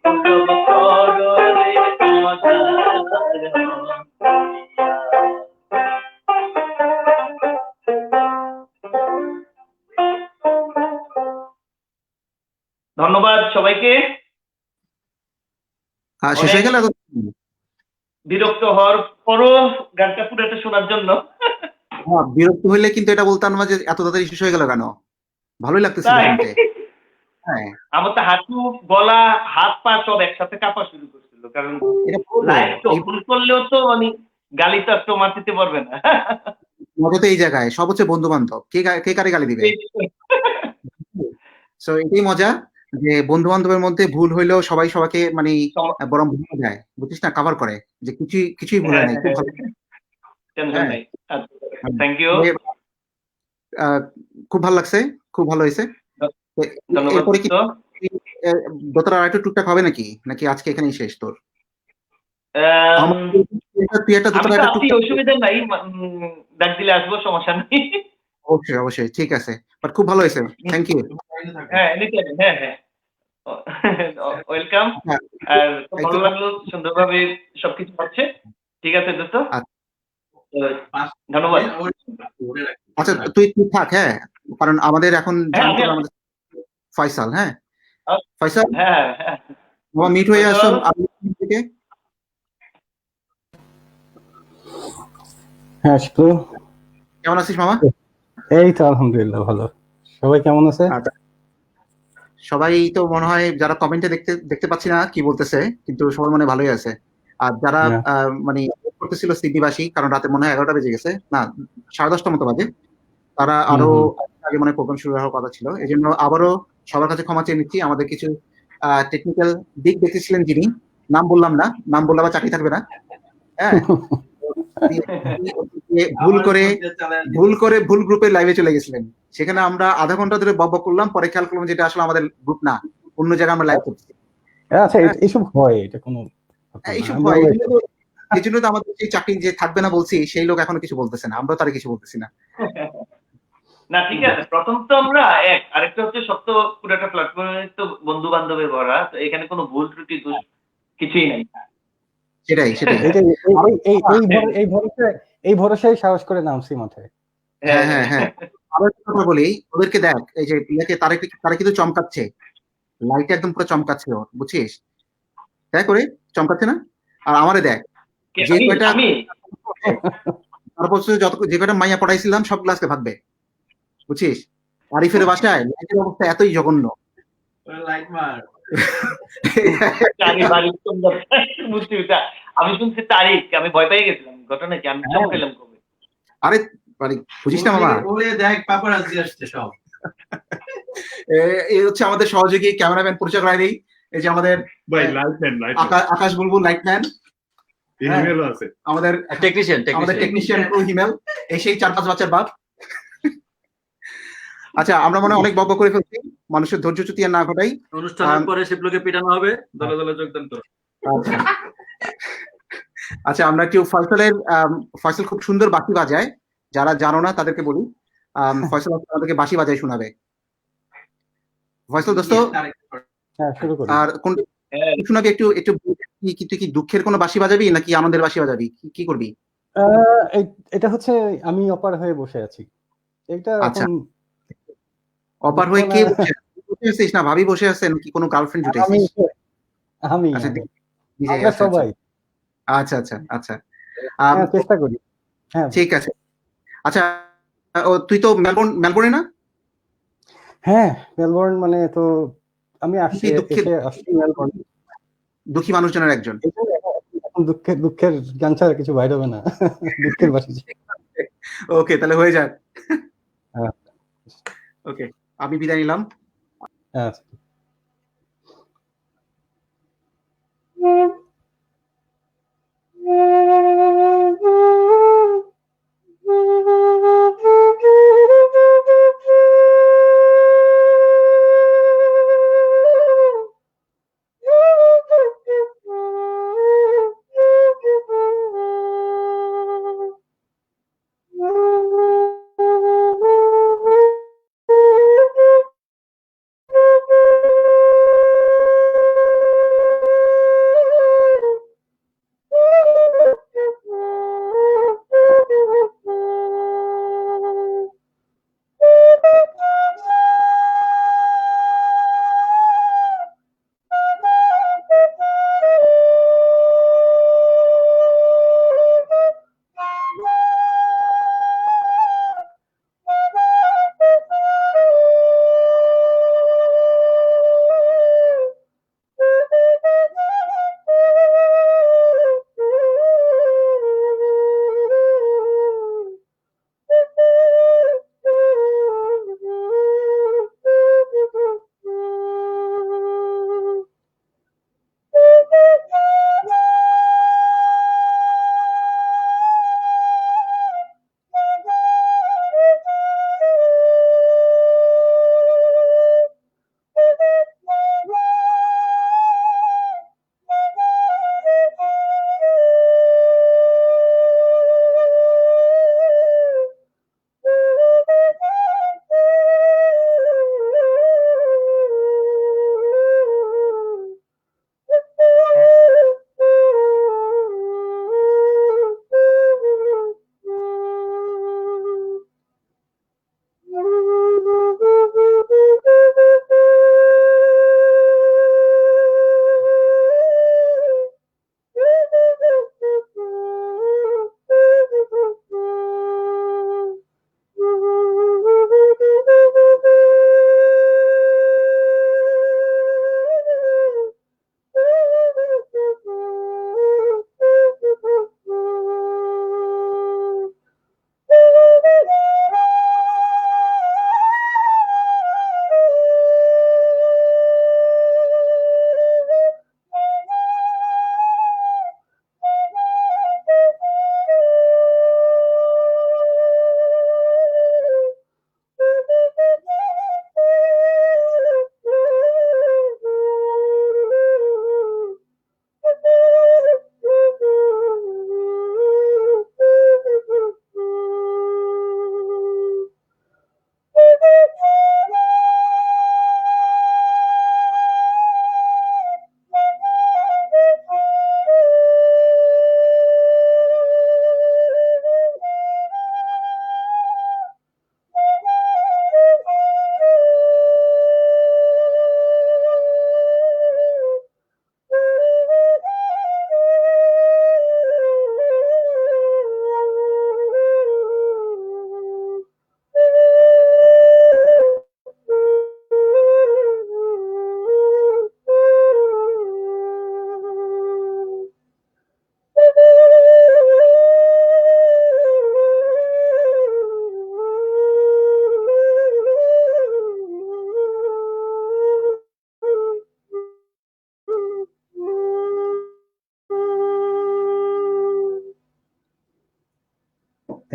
করব পরহরে ধন্যবাদ সবাইকে। শেষ হয়ে গেল বিরক্ত হওয়ার পরও গানটা পুরোটা শোনার জন্য। বিরক্ত হইলে কিন্তু এটা বলতাম না যে এত তাড়াতাড়ি শেষ হয়ে গেল কেন, ভালোই লাগতেছিল তাই? শুনতে। হ্যাঁ, আমার তো হাঁটু, গলা, হাত পা সব একসাথে কাঁপা শুরু করছিল, কারণ এটা বলবো, লাইভ তো এই ভুল করলেও তো মানে গালি তো একটু মার দিতে পারবে না। মজা তো এই জায়গায়, সব হচ্ছে বন্ধু বান্ধব, কে কারে গালি দিবে। সো এটাই মজা যে বন্ধু বান্ধবের মধ্যে ভুল হইলেও সবাই সবাইকে মানে বরং ভুলে যায়, বুঝিস না, কভার করে যে কিছুই ভুল হয় নাই, খুব ভালো। টেনশন নাই। থ্যাংক ইউ, খুব ভালো লাগছে, খুব ভালো হয়েছে। ধন্যবাদ। এরপরে কি দোতলা আরেকটু টুকটাক হবে নাকি আজকে এখানেই শেষ তোর? তুই একটা আমি দোতলা তো একটা আছি, টুকটাক, অসুবিধা নাই, ডাক দিলে আসবো, সমস্যা নেই। অবশ্যই ঠিক আছে, বাট খুব ভালো হয়েছে, থ্যাংক ইউ। হ্যাঁ, এনিটাইম, হ্যাঁ হ্যাঁ, ওয়েলকাম। আর খুব ভালো লাগলো, সুন্দরভাবে সবকিছু হচ্ছে। ঠিক আছে দোস্ত, ধন্যবাদ। আচ্ছা তুই থাক, হ্যাঁ, কারণ আমাদের এখন আমাদের ফয়সাল, হ্যাঁ ফয়সাল, হ্যাঁ হ্যাঁ, বাবা মিট হয়ে আসো থেকে। হ্যাঁ শিপু, কেমন আছিস মামা? এই তো আলহামদুলিল্লাহ ভালো। সবাই কেমন আছে? সবাই তো মনে হয়, যারা কমেন্টে দেখতে পাচ্ছি না কি বলতেছে, কিন্তু সবার মনে ভালোই আছে। আর যারা মানে করতেছিল সিডনিবাসী, কারণ রাতে মনে হয় 11টা বেজে গেছে, না 10:30 মতো বাজে, তারা আরো আগে মনে প্রোগ্রাম শুরু হওয়ার কথা ছিল। এই জন্য আবারও সবার কাছে ক্ষমা চেয়ে নিচ্ছি। আমাদের কিছু টেকনিক্যাল দিক দেখেছিলেন যিনি, নাম বললাম না, নাম বললে আবার চাকরি থাকবে না, হ্যাঁ। ভুল গ্রুপে লাইভে চলে গেছিলেন, সেখানে আমরা আধা ঘন্টা ধরে বক করলাম, পরে খেয়াল করলাম যেটা আসলে আমাদের গ্রুপ না, অন্য জায়গায় আমরা লাইভ করছি। আচ্ছা, এইসব হয়, এটা কোনো এইসব হয়, এই জন্য তো আমাদের সেই চাকরি যে থাকবে না বলছি, সেই লোক এখনো কিছু বলতেছে না, আমরা তারা কিছু বলতেছি না। না ঠিক আছে, প্রথম তো আমরা আরেকটা হচ্ছে সত্য, পুরোটা প্ল্যাটফর্মে তো বন্ধু বান্ধবের ভরা, তো এখানে কোনো ভুল ত্রুটি দোষ কিছুই নাই। সেটাই এই ভরসায় সাহস করে নামছি মাথায়। হ্যাঁ, আবার একটা কথা বলি, ওদেরকে দেখ, এই যে ইয়াকে তারা কিন্তু চমকাচ্ছে, লাইট একদম পুরো চমকাচ্ছে ওর, বুঝছিস, দেখ করে চমকাচ্ছে না। আর আমারে দেখ, যে কয়টা তারপর যে কয়টা মাইয়া পড়াইছিলাম সব ক্লাসকে ভাববে, বুঝছিস। আরিফের বাসায় লাইটের অবস্থা এতই জঘন্য, আমি শুনছি তারিখ, আমি ভয় পেয়ে গেছিলাম, ঘটনা কি আমি চমকাইলাম কবে। আরে মানে বুঝিস না মামা, দেখ পাপারাজি আসছে সব। এই হচ্ছে আমাদের সহযোগী ক্যামেরাম্যান পরিচয় করাই দেই, এই যে আমাদের আকাশ বুলবুল লাইটম্যান, আমাদের টেকনিশিয়ান হিমেল, এই সেই 4-5 বাচ্চার বাপ। আচ্ছা, আমরা মনে হয় অনেক বক করে ফেলছি, মানুষের ধৈর্যচ্যুতি আর না ঘটাই। অনুষ্ঠানের পরে শিবলোকে পিটানো হবে, দলে দলে যোগদান করো। আচ্ছা, আমরা একটু ফয়সাল খুব সুন্দর বাঁশি বাজায়, যারা জানো না তাদেরকে বলি, ফয়সাল আমাদেরকে বাঁশি বাজায় শোনাবে। ফয়সাল দোস্ত, শুরু করি। আর কোন শোনাবি একটু তুই কি দুঃখের কোনো বাঁশি বাজাবি নাকি আনন্দের বাঁশি বাজাবি, কি করবি? এটা হচ্ছে আমি অপার হয়ে বসে আছি। এটা আচ্ছা, অপার হয়ে কে বসে আছিস? না ভাবি বসে আছে নাকি কোনো গার্লফ্রেন্ড জুটেছিস? আমি আচ্ছা সবাই। আচ্ছা, চেষ্টা করি। হ্যাঁ ঠিক আছে। আচ্ছা, তুই তো মেলবোর্নে না? হ্যাঁ, মেলবোর্ন, মানে তো আমি আসছি মেলবোর্ন। দুঃখী মানুষজনের একজন। এখন দুঃখের গান ছাড়া কিছু বাইর হবে না, দুঃখের বাসি। ওকে, তাহলে হয়ে যাক। ওকে, আমি বিদায় নিলাম। আচ্ছা।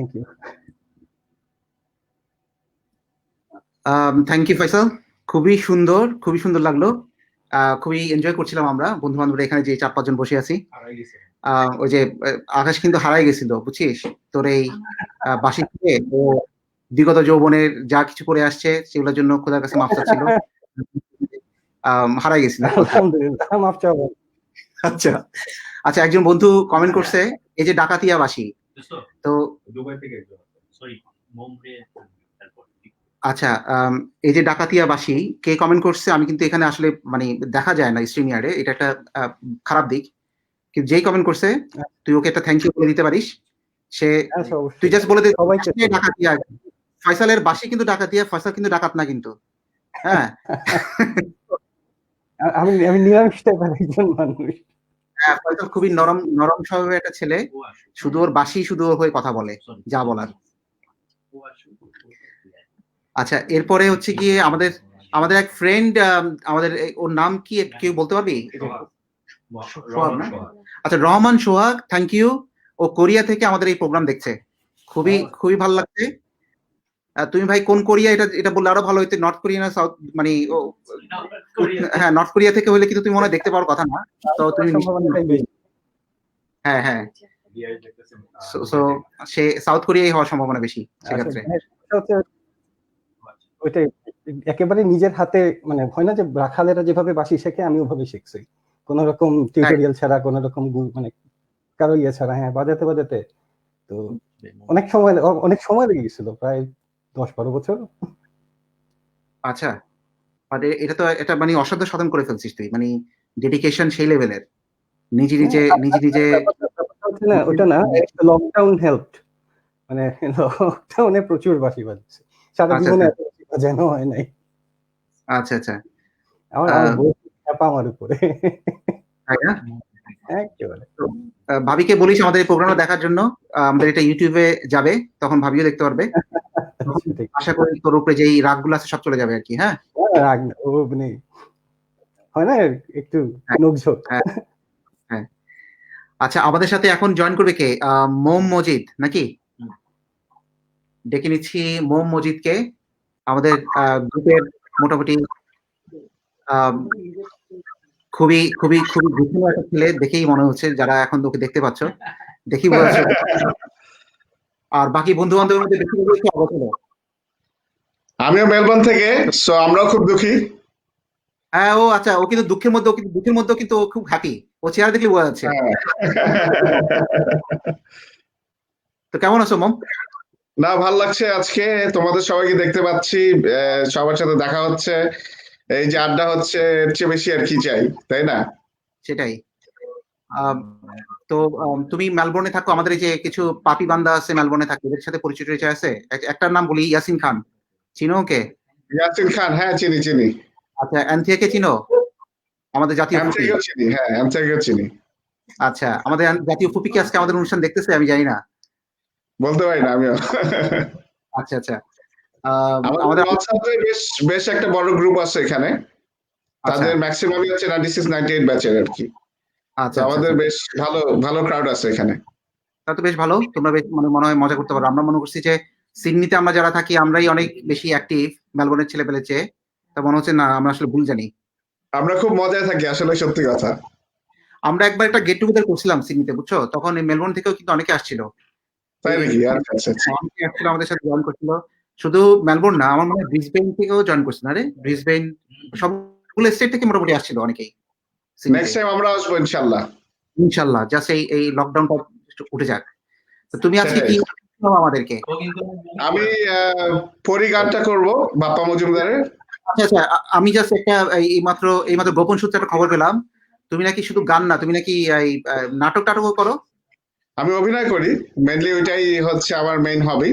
Thank you. Thank you Faisal, খুবই সুন্দর লাগলো। খুবই এনজয় করছিলাম আমরা বন্ধু বান্ধবরা এখানে যে 4-5 জন বসে আছি। ওই যে আকাশ কিন্তু হারাই গেছিল বুঝছিস, তোর এই বাঁশি থেকে ও বিগত যৌবনের যা কিছু করে আসছে সেগুলোর জন্য খোদার কাছে মাফ চাচ্ছিল। হারাই গেছিল। আলহামদুলিল্লাহ, মাফ চাওয়া। আচ্ছা আচ্ছা, একজন বন্ধু কমেন্ট করছে এই যে ডাকাতিয়া বাঁশি, তো দুবাই থেকে সরি মুম্বাই। আচ্ছা এই যে ডাকাতিয়া বাঁশি কে কমেন্ট করছে আমি কিন্তু এখানে আসলে মানে দেখা যায় না স্ট্রিমিয়ারে, এটা একটা খারাপ দিক। কিন্তু যেই কমেন্ট করছে তুই ওকে একটা থ্যাংক ইউ বলে দিতে পারিস। সে আচ্ছা, অবশ্যই। তুই জাস্ট বলে দে সবাই ডাকাতিয়া। ফয়সালের বাঁশি কিন্তু ডাকাতিয়া, ফয়সাল কিন্তু ডাকাত না কিন্তু। হ্যাঁ আমি নিরামিষ টাইপের একজন মানুষ। হ্যাঁ, ফয়সাল খুবই নরম স্বভাবের একটা ছেলে, শুধু ওর বাঁশি শুধু ওর হয়ে কথা বলে যা বলার। আচ্ছা এরপরে হচ্ছে গিয়ে আমাদের এক ফ্রেন্ড, আমাদের ওর নাম কি কেউ বলতে পারবি? সোহাগ না? আচ্ছা রহমান সোহাগ, থ্যাংক ইউ। ও কোরিয়া থেকে আমাদের এই প্রোগ্রাম দেখছে, খুবই ভালো লাগছে। তুমি ভাই কোন কোরিয়া এটা বললে আরো ভালো হইতো। নর্থ কোরিয়া না সাউথ মানে হ্যাঁ নর্থ কোরিয়া থেকে হলে কিন্তু তুমি মনে হয় দেখতে পাওয়ার কথা না, তো তুমি হ্যাঁ হ্যাঁ সো সে সাউথ কোরিয়ায় হওয়ার সম্ভাবনা বেশি সেক্ষেত্রে। ওইটাই একেবারে নিজের হাতে মানে হয় না যে রাখালেরা যেভাবে বাঁশি শেখে আমি ওভাবে শিখছি, কোন রকম টিউটোরিয়াল ছাড়া, কোন রকম মানে কারো ইয়ে ছাড়া। হ্যাঁ বাজাতে তো অনেক সময় লেগে গেছিল, প্রায় 10-12 বছর। আচ্ছা মানে এটা মানে অসাধ্য সাধন করে ফেলছিস তুই, মানে ডেডিকেশন সেই লেভেলের। নিজে ওটা না, লকডাউন হেল্পড, মানে লকডাউনে প্রচুর বাঁশি বাজছে, সারা জীবনে এত বাঁশি বাজানো হয় নাই। আচ্ছা আচ্ছা, আমার উপরে একেবারে। ভাবিকে বলিস আমাদের এই প্রোগ্রামটা দেখার জন্য, আমাদের এটা ইউটিউবে যাবে, তখন ভাবিও দেখতে পারবে। আশা করি তোর উপরে যেই রাগগুলো আছে সব চলে যাবে আর কি। হ্যাঁ রাগ ও মানে হয় না একটু নোকঝোক। হ্যাঁ আচ্ছা, আমাদের সাথে এখন জয়েন করবে কে? মোম মজিদ নাকি? ডেকে নিচ্ছি মোম মজিদকে, আমাদের গ্রুপের মোটামুটি খুবই গুছিয়ে একটা ছেলে দেখেই মনে হচ্ছে, যারা এখন তোকে দেখতে পাচ্ছ দেখি বোঝা যাচ্ছে। আর বাকি বন্ধু বান্ধবের মধ্যে বেশি অবস্থা। আমিও মেলবোর্ন থেকে, সো আমরাও খুব দুঃখী। হ্যাঁ ও আচ্ছা, ও কিন্তু দুঃখের মধ্যে কিন্তু ও খুব হ্যাপি, ও চেহারা দেখলে বোঝা যাচ্ছে। তো কেমন আছো মম? না ভালো লাগছে, আজকে তোমাদের সবাইকে দেখতে পাচ্ছি, সবার সাথে দেখা হচ্ছে, এই যে আড্ডা হচ্ছে, এর চেয়ে বেশি আর কি চাই, তাই না? সেটাই। তো তুমি মেলবোর্নে থাকো, আমাদের এই যে কিছু পাপি বান্দা আছে মেলবোর্নে থাকে, এদের সাথে পরিচয় আছে। একটার নাম বলি ইয়াসিন খান, চিনো ওকে? ইয়াসিন খান, হ্যাঁ চিনি। আচ্ছা অ্যান্থিয়াকে চিনো? আমাদের জাতীয় ফুপি। চিনি, হ্যাঁ অ্যান্থিয়াকেও চিনি। আচ্ছা আমাদের জাতীয় ফুপি কি আজকে আমাদের অনুষ্ঠান দেখতেছে? আমি জানি না, বলতে পারি না আমিও। আচ্ছা আচ্ছা, আমাদের হোয়াটসঅ্যাপে বেশ একটা বড় গ্রুপ আছে এখানে, তাদের ম্যাক্সিমামই হচ্ছে 96-98 ব্যাচের আর কি। আচ্ছা আমাদের বেশ ভালো ক্রাউড আছে এখানে। তা তো বেশ ভালো, তোমরা বেশ মনে হয় মজা করতে পারো। আমরা মনে করছি যে সিডনিতে আমরা যারা থাকি আমরাই অনেক বেশি অ্যাক্টিভ মেলবোর্নের ছেলে পেলে চেয়ে, তা মনে হচ্ছে না আমরা আসলে ভুল জানি। আমরা খুব মজায় থাকি আসলে, সত্যি কথা। আমরা একবার একটা গেট টুগেদার করছিলাম সিডনিতে, বুঝছো? তখন এই মেলবোর্ন থেকেও কিন্তু অনেকে আসছিল। তাই নাকি? আচ্ছা অনেকে আসছিল আমাদের সাথে জয়েন করছিল, শুধু মেলবোর্ন না, আমার মনে হয় ব্রিসবেন থেকেও জয়েন করছিল। আরে ব্রিসবেন সবগুলো স্টেট থেকে মোটামুটি আসছিল অনেকেই। নেক্সট টাইম আমরা আসবো ইনশাআল্লাহ। জাস্ট এই লকডাউনটা উঠে যাক। তো তুমি আজকে কি আমাদেরকে? আমি পরিগানটা করব বাপ্পা মজুমদারের। আচ্ছা আমি জাস্ট একটা এইমাত্র গোপন সূত্রে একটা খবর পেলাম, তুমি নাকি শুধু গান না, তুমি নাকি এই নাটক টাটকও করো। আমি অভিনয় করি, মেইনলি ওইটাই হচ্ছে আমার মেইন হবি,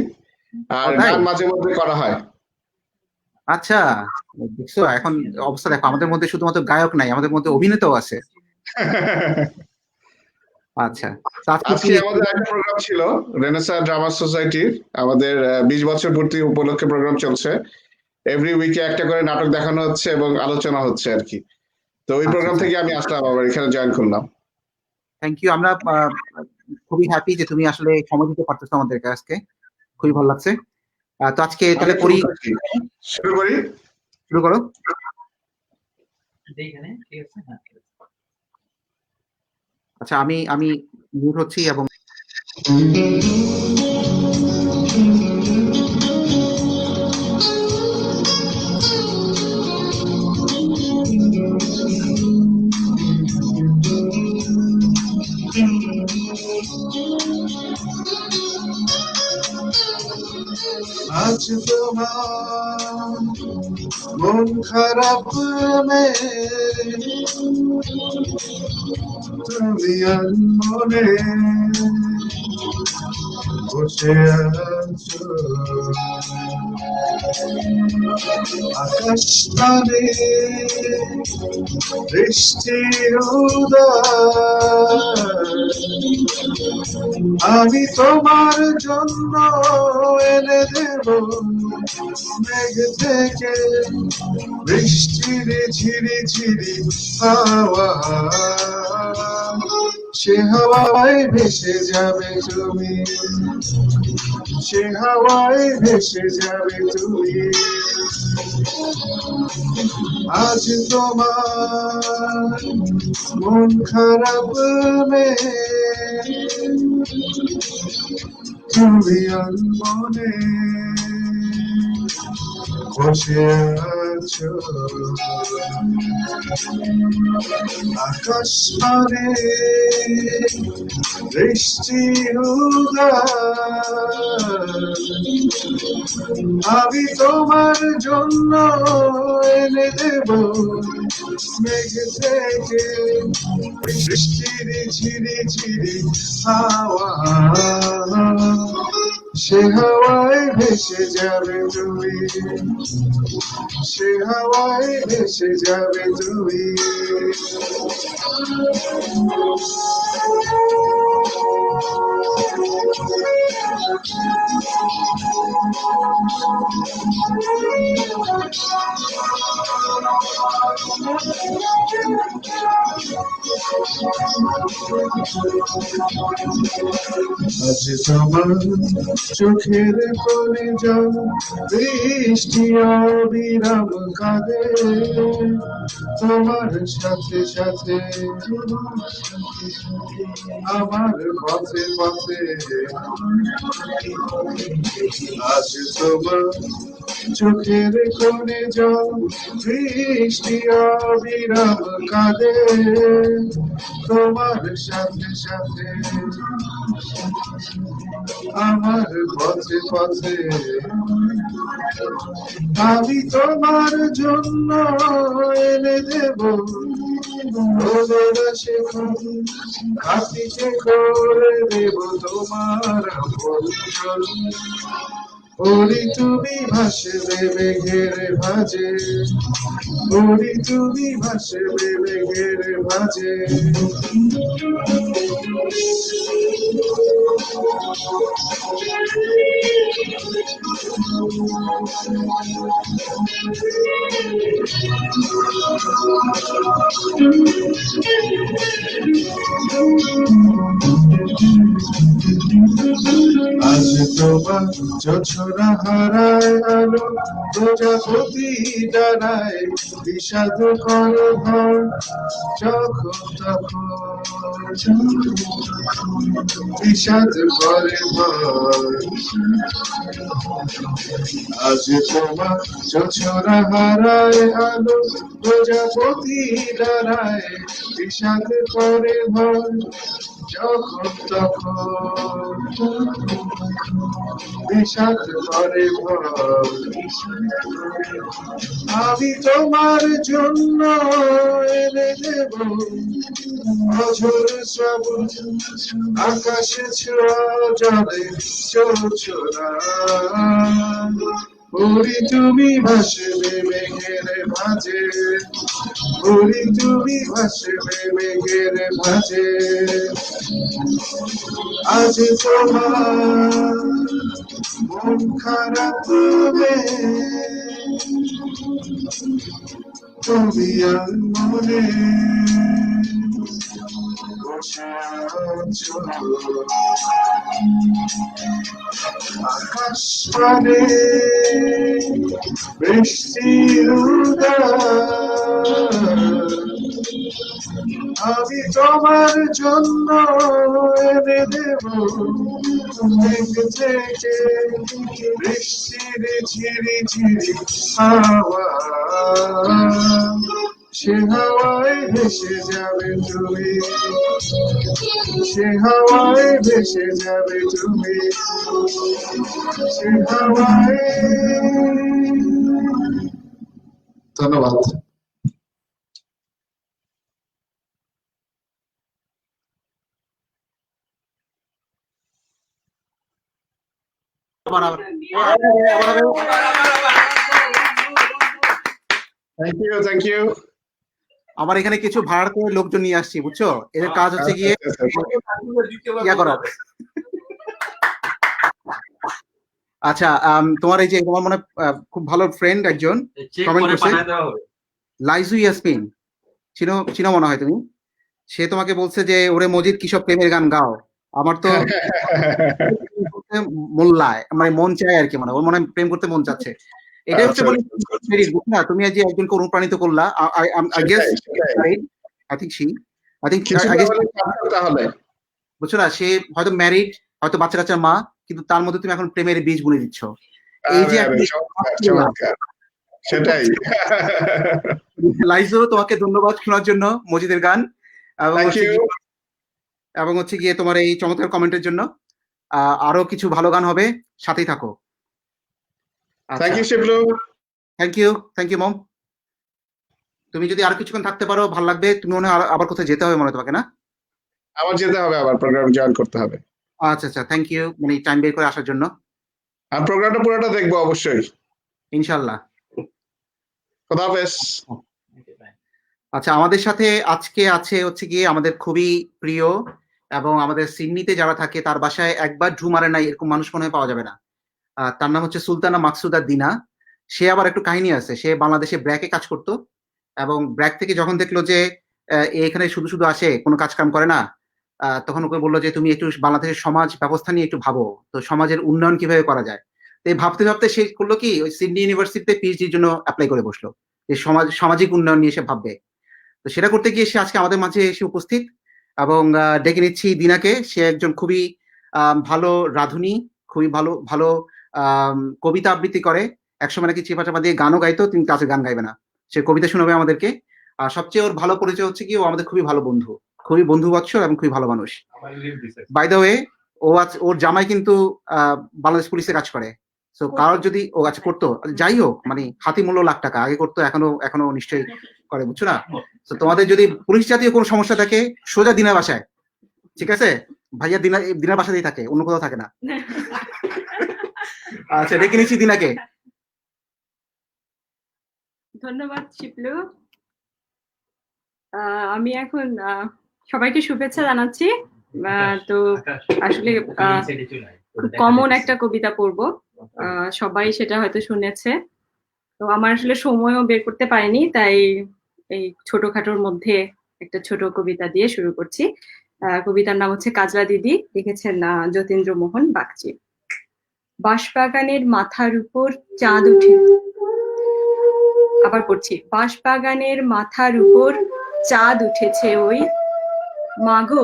আর গান মাঝে মধ্যে করা হয়। আচ্ছা দেখছো এখন অবস্থা দেখো, আমাদের মধ্যে শুধুমাত্র গায়ক নাই, আমাদের মধ্যে অভিনেতাও আছে। আচ্ছা আজকে আমাদের একটা প্রোগ্রাম ছিল রেনেসা ড্রামা সোসাইটির, আমাদের 20 বছর পূর্তি উপলক্ষে প্রোগ্রাম চলছে। এভরি উইকে একটা করে নাটক দেখানো হচ্ছে এবং আলোচনা হচ্ছে আর কি। তো ওই প্রোগ্রাম থেকে আমি আসলাম, আবার এখানে জয়েন করলাম। থ্যাংক ইউ, আমরা খুবই হ্যাপি যে তুমি আসলে সময় দিতে পারতেছো আমাদেরকে আজকে। খুবই ভালো লাগছে। তো আজকে তাহলে করি, শুরু করি। শুরু করো। আচ্ছা, আমি মিউট হচ্ছি এবং আজ তোমার মন খারাপ তুমি আর মনে বসে আছো, আকাশ পানে বৃষ্টি আমি তোমার জন্য এনে দেব মেঘ থেকে বৃষ্টির ঝিরি ঝিরি হাওয়া, সে হাওয়ায় ভেসে যাবে তুমি, সে হাওয়ায় ভেসে যাবে তুমি। আজ তোমার মন খারাপ তুমি আর মনে বসে আছো, আকাশ পানে বৃষ্টি আমি তোমার জন্য এনে দেব মেঘ থেকে বৃষ্টির ঝিরি ঝিরি হাওয়া, সে হাওয়ায় ভেসে যাবে তুমি, সে হাওয়ায় ভেসে যাবে তুমি। আজ তোমার চোখের কোণে জল বৃষ্টি অবিরাম কাঁদে, তোমার সাথে সাথে আমার পথে পথে। আজ তোমার চোখের কোণে জল বৃষ্টি অবিরাম কাঁদে, তোমার সাথে সাথে আমার পথে পথে। আমি তোমার জন্য এনে দেব হাতিকে করে দেব তোমার বন্ধন, ওরি তুমি ভাসবে মেঘের ভাজে, ওরি তুমি ভাসবে মেঘের ভাজে। আজ তোমার জোছনা হারায় আলো, প্রজাপতি ডানায় বিষাদ করে ভর, যখন তখন বিষাদ করে ভর। আজ তোমার জোছনা হারায় আলো, প্রজাপতি ডানায় বিষাদ করে ভর, যখন তখন বিষাদ করে ভর। আমি তোমার জন্য এনে দেব অঝোর শ্রাবণ, আকাশে ছোঁয়া জলে চোরা, ওরি তুমি ভাসবে মেঘের ভাজে, ওরি তুমি ভাসবে মেঘের ভাজে। আজ তোমার মন খারাপ তুমি আর মনে আকাশ পানে বৃষ্টির আমি তোমার জন্য এনে দেব থেকে থেকে বৃষ্টির ঝিরি ঝিরি হাওয়া সে হাওয়ায় ভেসে যাবে তুমি সে হাওয়ায় ভেসে যাবে তুমি সে হাওয়ায় ধন্যবাদ থ্যাংক ইউ আমার এখানে কিছু ভাড়া করে লোকজন নিয়ে আসছি, বুঝছো? এদের কাজ হচ্ছে গিয়ে ইয়া করা। আচ্ছা, তোমার এই যে তোমার মনে খুব ভালো ফ্রেন্ড একজন কমেন্ট করছে, লাইজু ইয়াসমিন, চিনো মনে হয় তুমি। সে তোমাকে বলছে যে ওরে মজিদ কিসব প্রেমের গান গাও। আমার তো মোল্লায় মানে মন চায় আর কি, মানে ওর মনে হয় প্রেম করতে মন চাচ্ছে। এটা হচ্ছে বলে না, তুমি যে একজনকে অনুপ্রাণিত করলা। বুঝছো না, সে হয়তো ম্যারিড, হয়তো বাচ্চা কাচ্চার মা, কিন্তু তার মধ্যে তুমি এখন প্রেমের বীজ বুনে দিচ্ছ। এই যে সেটাই। লাইজো, তোমাকে ধন্যবাদ শোনার জন্য মজিদের গান, এবং হচ্ছে গিয়ে তোমার এই চমৎকার কমেন্টের জন্য। আরো কিছু ভালো গান হবে, সাথেই থাকো। Thank you Shiblu. Thank you mom. তুমি যদি আর কিছুক্ষণ থাকতে পারো ভালো লাগবে। তুমি মনে হয় আবার কোথাও যেতে হবে মনে হয় তোমাকে, না? আবার যেতে হবে, আবার প্রোগ্রাম জয়েন করতে হবে। আচ্ছা, থ্যাংক ইউ, মানে টাইম বের করে আসার জন্য। আর প্রোগ্রামটা পুরোটা দেখবো অবশ্যই, ইনশাআল্লাহ। খোদা হাফেজ। আচ্ছা, আমাদের সাথে আজকে আছে হচ্ছে গিয়ে আমাদের খুবই প্রিয় এবং আমাদের সিডনিতে যারা থাকে তার বাসায় একবার ঢু মারে নাই এরকম মানুষ মনে হয় পাওয়া যাবে না। তার নাম হচ্ছে সুলতানা মাকসুদা দিনা। সে আবার একটু কাহিনী আছে, সে বাংলাদেশে ব্র্যাকে কাজ করতো এবং ব্র্যাক থেকে যখন দেখলো যে এখানে শুধু আসে, কোনো কাজ কাম করে না, তখন ওকে বললো যে তুমি একটু বাংলাদেশের সমাজ ব্যবস্থা নিয়ে একটু ভাবো, তো সমাজের উন্নয়ন কিভাবে করা যায়। তো এই ভাবতে ভাবতে সে করলো কি, ওই সিডনি ইউনিভার্সিটিতে পিএইচডির জন্য অ্যাপ্লাই করে বসলো, যে সামাজিক উন্নয়ন নিয়ে সে ভাববে। তো সেটা করতে গিয়ে সে আজকে আমাদের মাঝে এসে উপস্থিত, এবং ডেকে নিচ্ছি দিনাকে। সে একজন খুবই ভালো রাঁধুনি, খুবই ভালো কবিতা আবৃত্তি করে। একসময় নাকি চিপা চাপা দিয়ে গানও গাইতো, তিনি কাছে গান গাইবে না, সে কবিতা শোনাবে আমাদেরকে। আর সবচেয়ে ওর ভালো পরিচয় হচ্ছে কি, ও আমাদের খুবই ভালো বন্ধু, খুবই বন্ধুবৎসল এবং খুবই ভালো মানুষ। বাই দ্য ওয়ে, ওর জামাই কিন্তু বাংলাদেশ পুলিশে কাজ করে। তো কারোর যদি ও কাজ করতো, যাই হোক, মানে হাতি মূল্য লাখ টাকা আগে করতো, এখনো নিশ্চয়ই করে, বুঝছো না? তো তোমাদের যদি পুলিশ জাতীয় কোনো সমস্যা থাকে, সোজা দিনার বাসায়, ঠিক আছে? ভাইয়া দিনার বাসাতেই থাকে, অন্য কোথাও থাকে না। আচ্ছা, ডেকে নিচ্ছি দিনাকে। ধন্যবাদ শিবলু। আমি এখন সবাইকে শুভেচ্ছা জানাচ্ছি। তো আসলে খুব কমন একটা কবিতা পড়বো, সবাই সেটা হয়তো শুনেছে। তো আমার আসলে সময়ও বের করতে পারিনি, তাই এই ছোটখাটোর মধ্যে একটা ছোট কবিতা দিয়ে শুরু করছি। কবিতার নাম হচ্ছে কাজলা দিদি, লিখেছেন যতীন্দ্র মোহন বাগচি। বাঁশবাগানের মাথার উপর চাঁদ উঠে, আবার পড়ছি। বাঁশবাগানের মাথার উপর চাঁদ উঠেছে ওই, মাগো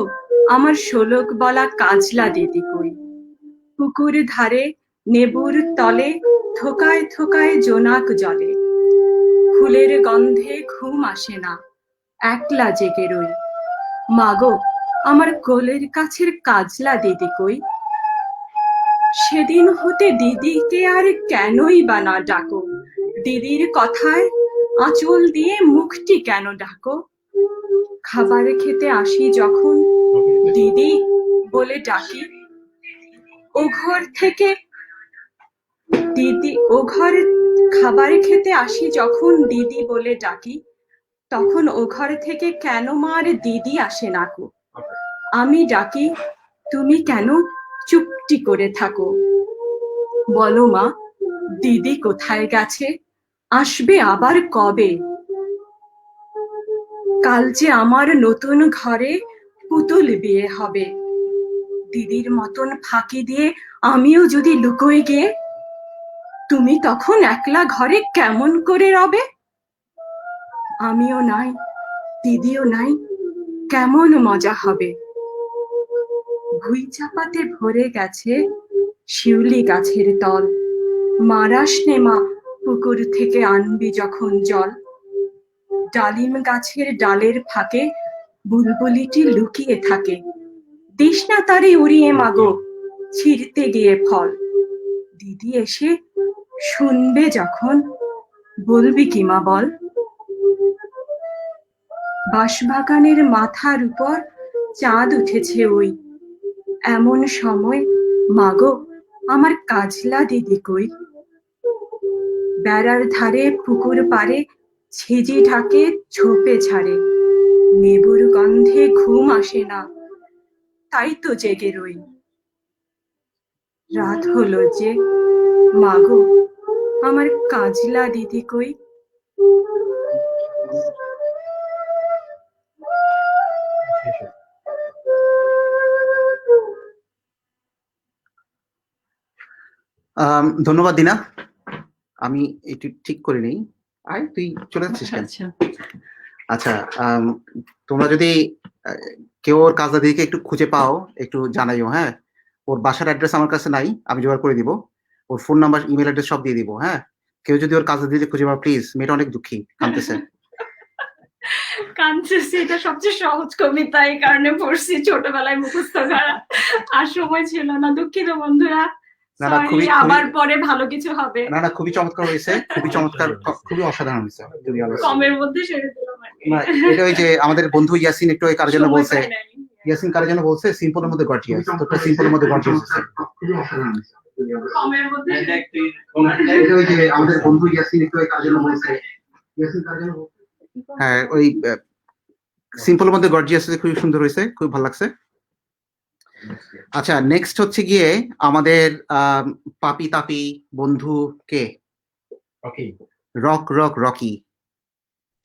আমার শোলক বলা কাজলা দিদি কই। পুকুর ধারে নেবুর তলে থোকায় থোকায় জোনাক জলে, ফুলের গন্ধে ঘুম আসে না, একলা জেগে রই। মাগো আমার কোলের কাছের কাজলা দিদি কই। সেদিন হতে দিদিকে আর কেনই বা না ডাকো, দিদির কথায় আঁচল দিয়ে মুখটি কেন ডাকো। খাবার খেতে আসি যখন দিদি বলে ডাকি, ও ঘর থেকে ও ঘরে খাবার খেতে আসি যখন দিদি বলে ডাকি, তখন ও ঘর থেকে কেন মার দিদি আসে না কো। আমি ডাকি, তুমি কেন চুপটি করে থাকো। বলো মা, দিদি কোথায় গেছে, আসবে আবার কবে। কাল যে আমার নতুন ঘরে পুতুল বিয়ে হবে। দিদির মতন ফাঁকি দিয়ে আমিও যদি লুকোয় গিয়ে, তুমি তখন একলা ঘরে কেমন করে রবে? আমিও নাই, দিদিও নাই, কেমন মজা হবে। ভুই চাপাতে ভরে গেছে শিউলি গাছের তল, মারাস নে মা পুকুর থেকে আনবি যখন জল। ডালিম গাছের ডালের ফাঁকে বুলবুলিটি লুকিয়ে থাকে, দিস না তারে উড়িয়ে মাগো ছিঁড়তে গিয়ে ফল। দিদি এসে শুনবে যখন, বলবি কি মা বল? বাঁশবাগানের মাথার উপর চাঁদ উঠেছে ওই, এমন সময় মাগো আমার কাজলা দিদি কই? বেড়ার ধারে পুকুর পাড়ে ছিজি ঢাকে ঝোপে ঝাড়ে, নেবুর গন্ধে ঘুম আসে না, তাই তো জেগে রই। রাত হলো যে, মাগো আমার কাজলা দিদি কই? ধন্যবাদ দিনা। আমি একটু ঠিক করে নেই। আয়, তুই চলে যাচ্ছিস কেন? আচ্ছা, তোমরা যদি কেউ ওর কাজলা দিদিকে একটু খুঁজে পাও একটু জানাইও, হ্যাঁ? ওর বাসার অ্যাড্রেস আমার কাছে নাই, আমি জোগাড় করে দিব। ওর ফোন নাম্বার, ইমেল অ্যাড্রেস সব দিয়ে দিব, হ্যাঁ? কেউ যদি ওর কাজলা দিদিকে খুঁজে পাও প্লিজ, মেয়েটা অনেক দুঃখী, কাঁদতেছে। কাঞ্চেসি এটা সবচেয়ে সহজ কবিতা, এই কারণে পড়ছি, ছোটবেলায় মুখস্থ করা, আর সময় ছিল না। দুঃখিত বন্ধুরা, না না, সরি, আবার পরে ভালো কিছু হবে। না না, খুবই চমৎকার হয়েছে, খুবই চমৎকার, খুবই অসাধারণ হয়েছে। কমের মধ্যে সেরে দিলাম আর কি। না, এটা ওই যে আমাদের বন্ধু ইয়াসিন একটু কার জন্য সময় বলছে, পাই নাই। ইয়াসিন কার জন্য বলছে সিম্পলের মধ্যে গর্জিয়াস, তো সিম্পলের মধ্যে গর্জিয়াস আছে। কমের মধ্যে এটা ওই যে আমাদের বন্ধু ইয়াসিন একটু কার জন্য বলছে, ইয়াসিন কার জন্য বলছে, হ্যাঁ ওই সিম্পলের মধ্যে গর্জিয়াস আছে, খুবই সুন্দর হয়েছে, খুব ভালো লাগছে। আচ্ছা, নেক্সট হচ্ছে গিয়ে আমাদের পাপি তাপি বন্ধু কে, রকি।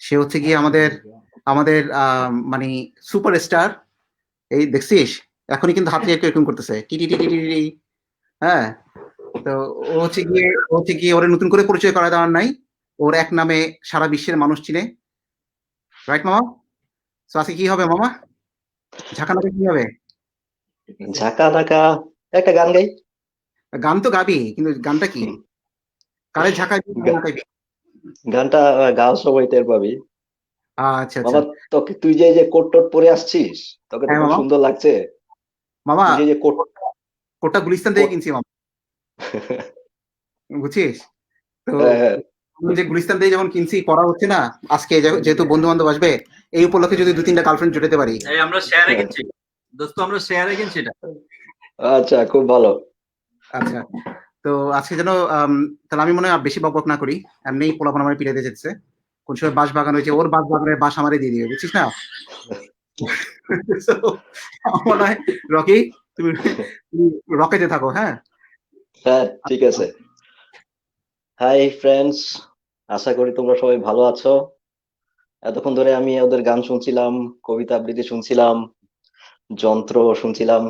সে হচ্ছে গিয়ে আমাদের মানে সুপারস্টার। এই দেখছিস, এখনই কিন্তু হাতে এরকম করতেছে, টিটি টিটি টিটি। হ্যাঁ, তো ও হচ্ছে গিয়ে ওর নতুন করে পরিচয় করা দেওয়ার নাই, ওর এক নামে সারা বিশ্বের মানুষ চিনে, রাইট মামা? তো আজকে কি হবে মামা? ঝাঁকানাকা কি হবে? ঝাঁকা নাকা একটা গান গাই। গান তো গাবি, কিন্তু গানটা কি? কারে ঝাঁকাবি? গানটা গাও সবাই টের পাবি। আচ্ছা আচ্ছা বাবা, তোকে তুই যে কোট টোট পরে আসছিস, তোকে তো হ্যাঁ খুব মামা। সুন্দর লাগছে। মামা, তুই যে কোট কোটটা গুলিস্তান থেকে কিনছি মামা, বুঝছিস? তো হ্যাঁ, আমি যে গুলিস্তান থেকে যখন কিনছি, পড়া হচ্ছে না আজকে, যেহেতু বন্ধু বান্ধব আসবে, এই উপলক্ষে যদি 2-3টা গার্লফ্রেন্ড জুটাতে পারি। এই আমরা শেয়ারে কিনছি দোস্ত, আমরা শেয়ারে কিনছি এটা। আচ্ছা, খুব ভালো। আচ্ছা, তো আজকে যেন তাহলে আমি মনে হয় আর বেশি বকবক না করি, এমনি পোলাপান আমার পিড়াইতে যেতেছে, কোন সময় বাঁশ বাগান হয়েছে, ওর বাঁশ বাগানের বাঁশ আমারে দিয়ে দিবে, বুঝছিস না? So, আমার মনে হয় রকি, তুমি রকেটে থাকো, হ্যাঁ? হ্যাঁ, ঠিক আছে। হাই ফ্রেন্ডস, আশা করি তোমরা সবাই ভালো আছো। এতক্ষণ ধরে আমি ওদের গান শুনছিলাম, কবিতা আবৃত্তি শুনছিলাম, যন্ত্র শুনছিলাম,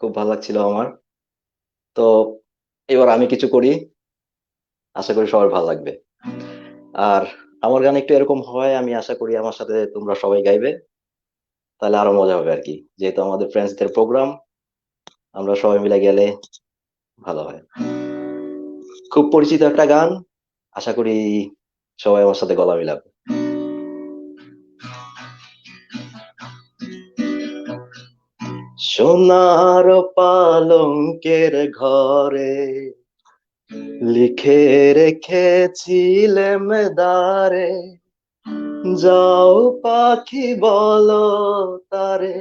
খুব ভালো লাগছিল আমার। তো এবার আমি কিছু করি, আশা করি সবার ভালো লাগবে। আর আমার গান একটু এরকম হয়, আমি আশা করি আমার সাথে তোমরা সবাই গাইবে, তাহলে আরো মজা হবে আর কি। যেহেতু আমাদের ফ্রেন্ডসদের প্রোগ্রাম, আমরা সবাই মিলে গেলে ভালো হয়। খুব পরিচিত একটা গান, আশা করি সবাই আমার সাথে গলা মিলাবে। সোনার পালঙ্কের ঘরে লিখে রেখেছিলেম দ্বারে, যাও পাখি বলো তারে,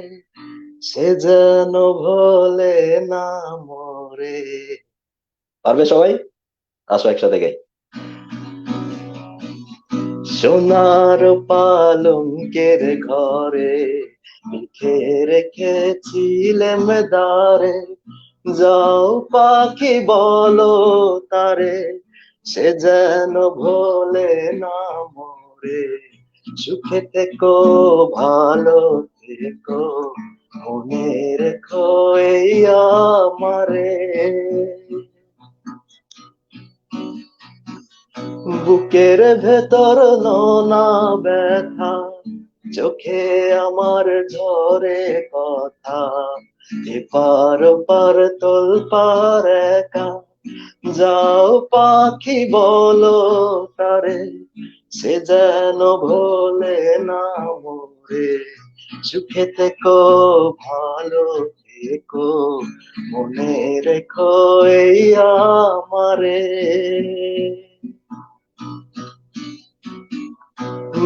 সে যেন ভোলে না মরে। পারবে সবাই? আসো একসাথে গাই। সোনার পালঙ্কের ঘরে লিখে রেখেছিলেম দ্বারে, যাও পাখি বলো তারে, সে যেন ভোলে না মরে। সুখে থেকো ভালো থেকো মনে রেখো এই আমারে বুকের ভেতর নোনা ব্যথা চোখে আমার ঝরে কথা এপার ওপার তোলপার একা যাও পাখি বলো তারে সে যেন ভোলে না মোরে সুখে থেকো ভালো থেকো মনে রেখো এই আমারে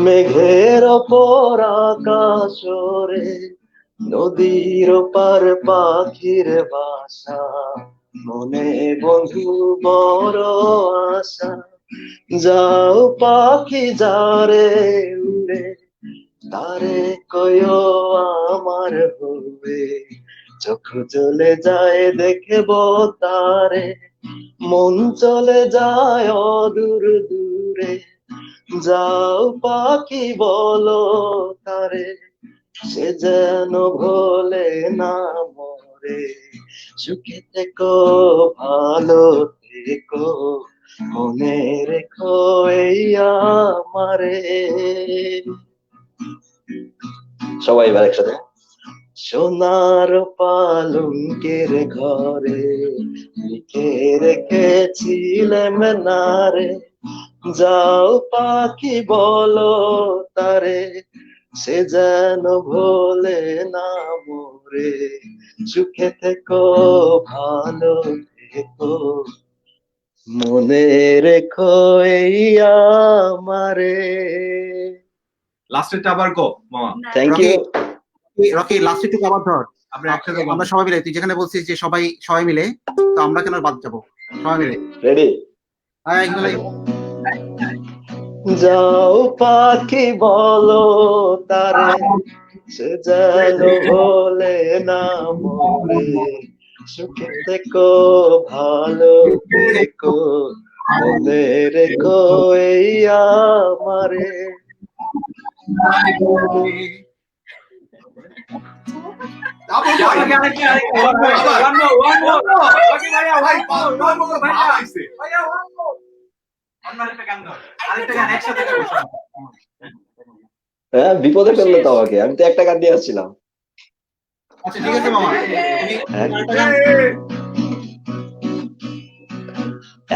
মেঘের ওপর আকাশ ওরে নদীর ওপার পাখির বাসা মনে বন্ধু বড় আশা যাও পাখি যারে উড়ে তারে কয়ো আমার হবে চোখ চলে যায় দেখব তারে মন চলে যায় অদূর দূরে যাও পাখি বলো তারে সে যেন ভোলে না মরে সুখে থেকো ভালো থেকো মনে রেখো এই আমারে সবাই এবার একসাথে সোনার পালঙ্কের ঘরে লিখে রেখেছিলাম নারে যাও পাখি বলো তারে সে যেন ভোলে না মোরে সুখে থেকো ভালো থেকো মনে রেখো এই আমারে লাস্টেরটা আবার গো মামা থ্যাংক ইউ রকি লাস্টে একটু আবার ধর আমরা একসাথে আমরা সবাই মিলে, তুই যেখানে বলছিস যে সবাই মিলে, তো আমরা কেন বাদ যাবো? সবাই মিলে রেডি যাও পাখি বলো তারে সে যেন ভোলে না মোরে সুখে থেকো ভালো থেকো মনে রেখো এই আমারে হ্যাঁ বিপদে ফেললে তো আমাকে, আমি তো একটা গান দিয়ে আসছিলাম। আচ্ছা ঠিক আছে মামা,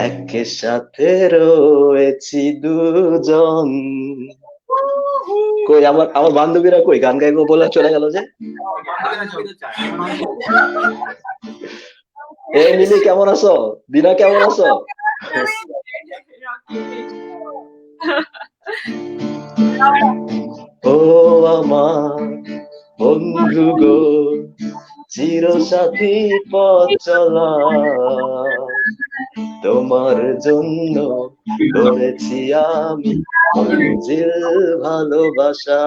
একের সাথে রয়েছি দুজন, কই আমার বান্ধবীরা কই? গান গাইবো বলে চলে গেল যে। এই মিলি কেমন আছো? দিনা কেমন আছো? ও আমার বন্ধু গো চিরসাথী পথ চলা, তোমার জন্য করেছি আমি মঞ্জিল ভালোবাসা,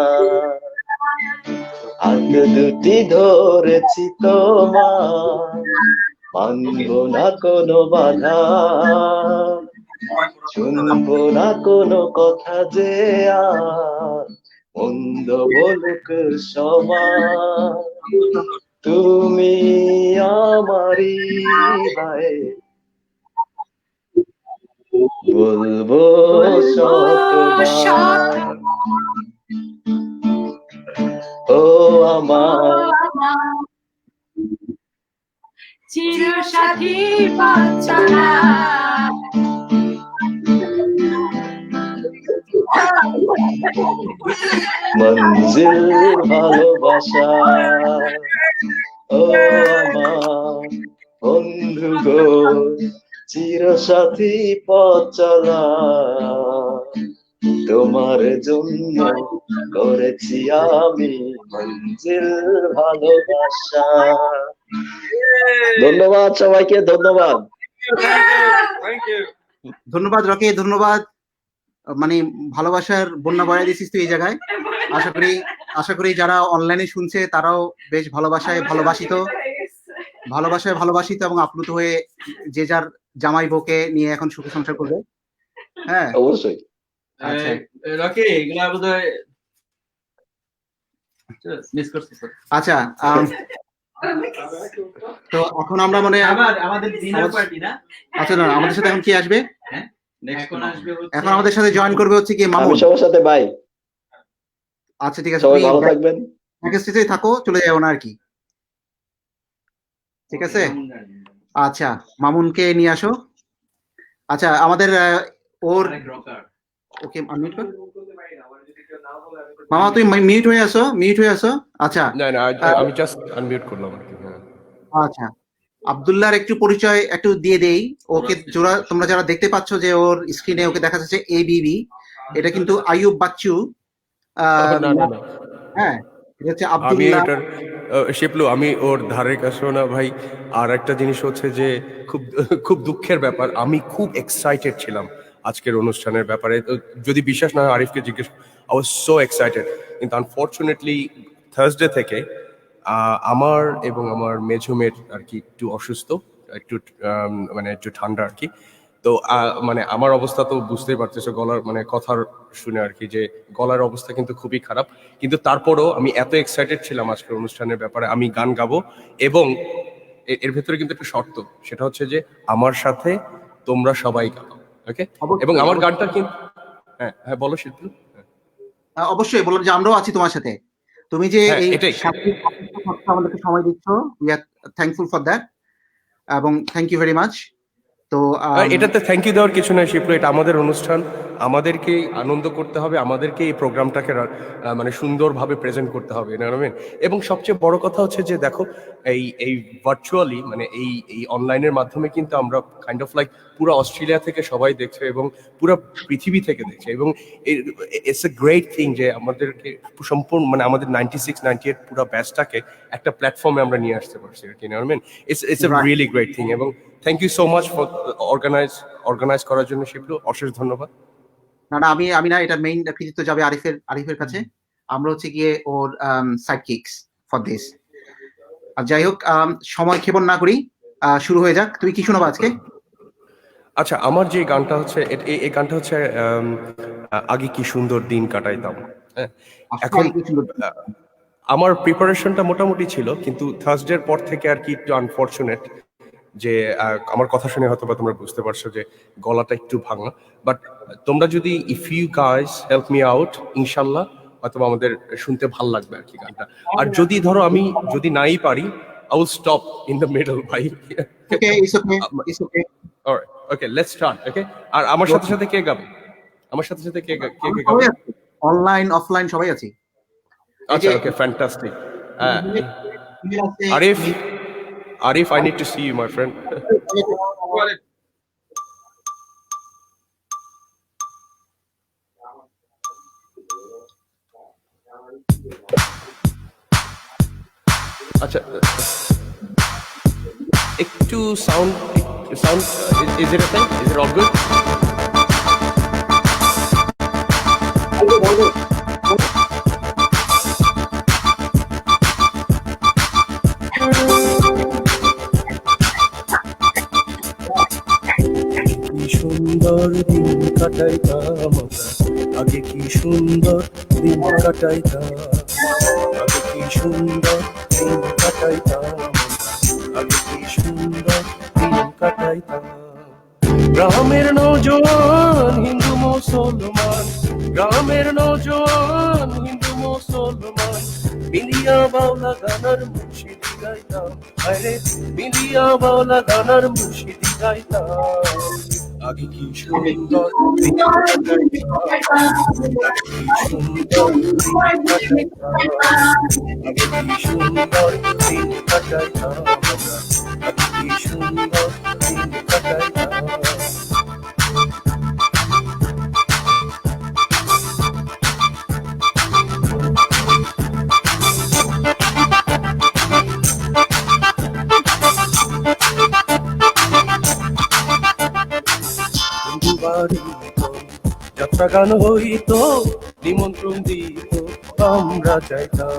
হাত দুটি ধরেছি তোমার, মানবো না কোনো বাধা, শুনবো না কোনো কথা যে আর মন্দ বলুক সমাজ, তুমি আমারই ভাই বলবো শতবার, ও আমার চিরসাথী পথ চলা, মঞ্জিল ভালোবাসা, ও আমার বন্ধু গো চিরসাথী পথ চলা, তোমার জন্য করেছি আমি মঞ্জিল ভালোবাসা। ধন্যবাদ সবাইকে, ধন্যবাদ। ধন্যবাদ রকি, ধন্যবাদ। মানে ভালোবাসার বন্যা বয়ে দিছিস তুই এই জায়গায়। আশা করি যারা অনলাইনে শুনছে তারাও বেশ ভালোবাসায় ভালোবাসিত এবং আপ্লুত হয়ে যে যার জামাই বউকে নিয়ে এখন সুখে সংসার করবে। হ্যাঁ অবশ্যই। রকি এগুলা বোধহয় মিস করছি তো। আচ্ছা তো এখন আমরা মানে আবার আমাদের ডিনার পার্টি না? আচ্ছা না আমাদের সাথে এখন কি আসবে? হ্যাঁ এখন আসবে হচ্ছে এখন আমাদের সাথে জয়েন করবে হচ্ছে কি আমি মামুন। সবার সাথে বাই, আচ্ছা ঠিক আছে, সবাই তুমি ভালো থাকবেন। ব্যাক স্টেজেই থাকো, চলে যাও না আর কি, ঠিক আছে? আচ্ছা মামুনকে নিয়ে আসো। আচ্ছা আমাদের ওর ওকে আনমিউট কর। মামা তুমি মিউট হয়ে আসো। আচ্ছা না আমি জাস্ট আনমিউট করলাম আর কি। আচ্ছা আব্দুল্লাহর একটু পরিচয় একটু দিয়ে দেই ওকে। তোমরা যারা দেখতে পাচ্ছ যে ওর স্ক্রিনে ওকে দেখা যাচ্ছে ABB, এটা কিন্তু আইয়ুব বাচ্চু। না হ্যাঁ এটা হচ্ছে আমি আব্দুল্লাহ। ওটার শিপলু, আমি ওর ধারে কাছেও না ভাই। আর একটা জিনিস হচ্ছে যে খুব দুঃখের ব্যাপার, আমি খুব এক্সাইটেড ছিলাম আজকের অনুষ্ঠানের ব্যাপারে। তো যদি বিশ্বাস না হয় আরিফকে জিজ্ঞেস, আই ওয়াজ সো এক্সাইটেড। কিন্তু আনফর্চুনেটলি থার্সডে থেকে আমার এবং আমার মেঝুমের আর কি একটু অসুস্থ, একটু মানে একটু ঠান্ডা আর কি। তো মানে আমার অবস্থা তো বুঝতেই পারতেছো, গলার মানে কথার শুনে আর কি, যে গলার অবস্থা কিন্তু খুবই খারাপ। কিন্তু তারপরও আমি এত এক্সাইটেড ছিলাম আজকের অনুষ্ঠানের ব্যাপারে, আমি গান গাবো। এবং এর ভেতরে কিন্তু একটা শর্ত, সেটা হচ্ছে যে আমার সাথে তোমরা সবাই গাও, ওকে? এবং আমার গানটা কিন্তু হ্যাঁ বলো শিল্পী। অবশ্যই বললাম যে আমরাও আছি তোমার সাথে। তুমি যে এই এটাই আমাদেরকে সময় দিচ্ছ, we are thankful for that এবং থ্যাংক ইউ ভেরি মাচ। তো এটাতে থ্যাংক ইউ দেওয়ার কিছু নয় শিপ্রু, এটা আমাদের অনুষ্ঠান, আমাদেরকে আনন্দ করতে হবে, আমাদেরকে এই প্রোগ্রামটাকে মানে সুন্দরভাবে প্রেজেন্ট করতে হবে, এবং সবচেয়ে বড় কথা হচ্ছে যে দেখো এই ভার্চুয়ালি মানে এই অনলাইনের মাধ্যমে কিন্তু আমরা কাইন্ড অফ লাইক পুরো অস্ট্রেলিয়া থেকে সবাই দেখছে এবং পুরো পৃথিবী থেকে দেখছে। এবং ইটস এ গ্রেট থিং যে আমাদেরকে সম্পূর্ণ মানে আমাদের 96-98 পুরো ব্যাচটাকে একটা প্ল্যাটফর্মে আমরা নিয়ে আসতে পারছি, it's a really great thing. এবং thank you so much for organise করার জন্য শিবলু, অশেষ ধন্যবাদ। না আমি না, এটা মেইন কৃতিত্ব যাবে আরিফের কাছে। আমরা হচ্ছে গিয়ে ওর সাইড কিকস ফর দিস। আর যাই হোক সময় ক্ষেপণ না করি, শুরু হয়ে যাক। তুমি কি শোনাবো আজকে? আচ্ছা আমার যে গানটা হচ্ছে এই গানটা হচ্ছে আগে কি সুন্দর দিন কাটাইতাম। এখন আমার প্রিপারেশনটা মোটামুটি ছিল, কিন্তু থার্সডের পর থেকে আর কি একটু আনফরচুনেট যে আমার কথা শুনে হয়তো বা তোমরা বুঝতে পারছো যে গলাটা একটু ভাঙা। বাট তোমরা যদি if you guys help me out, ইনশাল্লাহ হয়তো আমাদের শুনতে ভাল লাগবে আর কি গানটা। আর যদি ধরো আমি যদি নাই পারি, I will stop in the middle, ভাই। Okay, it's okay. Alright, okay, let's start, okay? আর আমার সাথে কে গাবে? আমার সাথে কে গাবে? অনলাইন অফলাইন সবাই আছি। আচ্ছা, okay, fantastic. Arif, I need to see you, my friend. আচ্ছা একটু sound is it okay? Is it all good? কি সুন্দর দিন কাটাইতাম আগে, কি সুন্দর দিন কাটাইতাম আগে, কি সুন্দর দিন কাটাইতাম আগে, কি সুন্দর দিন কাটাইতাম। গ্রামের নওজোয়ান হিন্দু মুসলমান, গ্রামের নওজোয়ান হিন্দু মুসলমান, মিলিয়া বাউলা গানার মুর্শিদি গাইতাম, আরে মিলিয়া বাউলা গানার মুর্শিদি গাইতাম। আগে কি সুন্দর দিন কাটাইতাম, কি সুন্দর দিন কাটাইতাম, আগে কি সুন্দর দিন কাটাইতাম, আগে কি সুন্দর দিন কাটাইতাম। যাত্রা গান হইতো, নিমন্ত্রণ দিত, আমরা যাইতাম।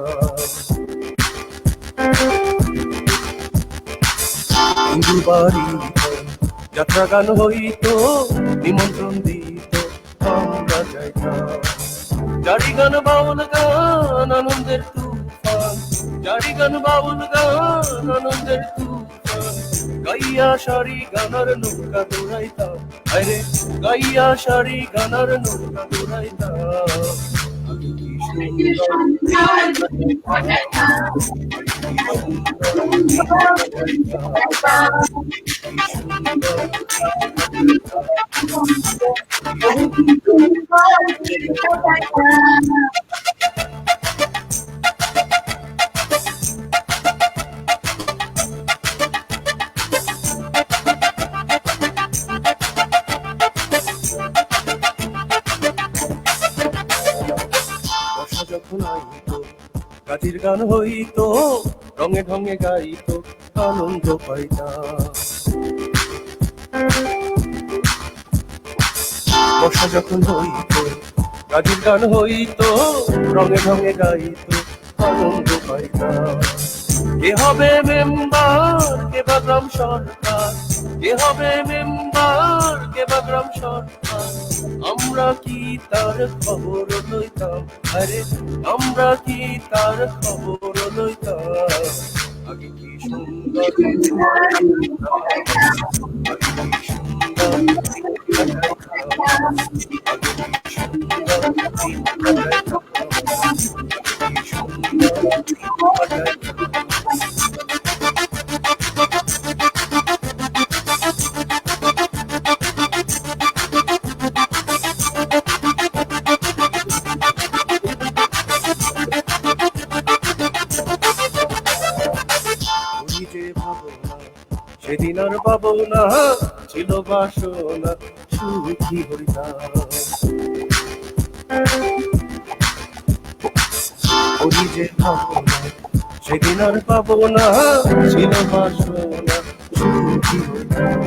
হিন্দু বাড়ি যাত্রা গান হইতো, নিমন্ত্রণ দিত, আমরা যাইতাম। জারি গান বাউল গান আনন্দের তুল তুফান জারি গান বাউল গান আনন্দের তুফান গাইয়া সারি গানার নৌকা দৌড়াইতাম আরে গাইয়া সারি গানার নৌকা দৌড়াইতাম আগে কি বর্ষা যখন আইতো গাজির গান হইতো রঙে ঢঙে গাইতো আনন্দ পাইতাম বর্ষা যখন হইতো গাজির গান হইতো রঙে ঢঙে গাইতো আনন্দ পাইতাম কে হবে মেম্বার কে বা গ্রাম সরকার কে হবে মেম্বার কে বা গ্রাম সরকার আমরা কি তার খবর লইতাম আরে আমরা কি তার খবর লইতাম আগে কি সুন্দর সেদিন আর পাবো না ছিল বাসনা সুখী হরিতাম ওই যে পাবো না সেদিন আর পাবো না ছিল বাসনা সুখী হরিতাম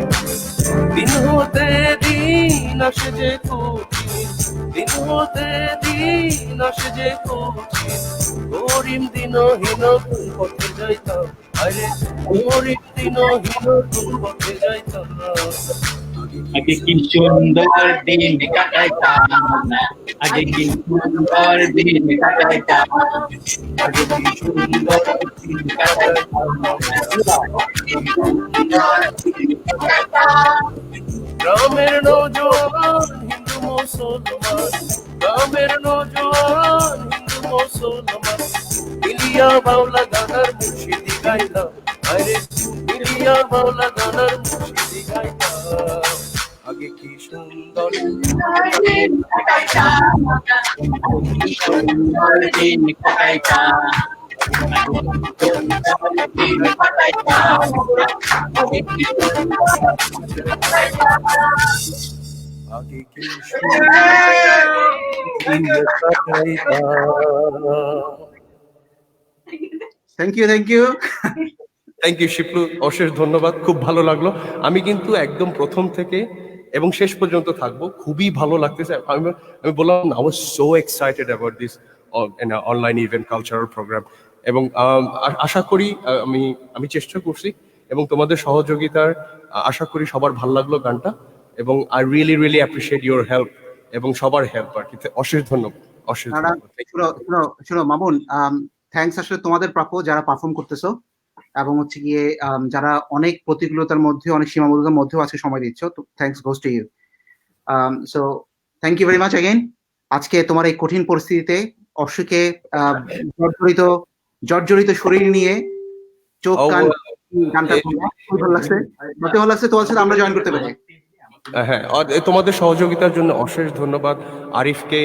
দিন হতে দিন আসে যে কঠিন দিন হতে দিন আসে যে কঠিন গরিম দিনহীন কোন পথে যাইতাম আরে গরিব দিনহীন কোন পথে যাইতাম আগে কি সুন্দর দিন কাটাইতাম আগে কি সুন্দর দিন কাটাইতাম আগে কি সুন্দর দিন কাটাইতাম গ্রামের নওজোয়ান হিন্দু মুসলমান গ্রামের নওজোয়ান হিন্দু মুসলমান মিলিয়া বাউলা গানার মুর্শিদি গাইলাম আরে মিলিয়া বাউলা গানার মুর্শিদি গাইলাম আগে কি সুন্দর দিন কাটাইতাম আগে কি সুন্দর দিন কাটাইতাম দিন কাটাইতাম আগে কি আগে কি সুন্দর দিন কাটাইতাম thank you thank you Shiplu অশেষ ধন্যবাদ খুব ভালো লাগলো আমি কিন্তু একদম প্রথম থেকে এবং শেষ পর্যন্ত থাকবো খুবই ভালো লাগতেছে আমি বললাম I was so excited about this online event cultural programme এবং আশা করি আমি চেষ্টা করছি এবং তোমাদের সহযোগিতার আশা করি সবার ভালো লাগলো গানটা এবং I really appreciate your help এবং সবার হেল্প আর কি অশেষ ধন্যবাদ শোনো মামুন থ্যাঙ্কস আসলে তোমাদের প্রাপ্য যারা পারফর্ম করতেছো এবং হচ্ছে গিয়ে যারা অনেক প্রতিকূলতার মধ্যে অনেক সীমাবদ্ধতার মধ্যেও আজকে সময় দিচ্ছ তো thanks goes to you so thank you very much again আজকে তোমার এই কঠিন পরিস্থিতিতে অর্ষকে জর্জরিত শরীর নিয়ে চোখ কান গানটা খুব ভালো লাগছে তোমার সাথে আমরা জয়েন করতে পারি হ্যাঁ তোমাদের সহযোগিতার জন্য অশেষ ধন্যবাদ আরিফকে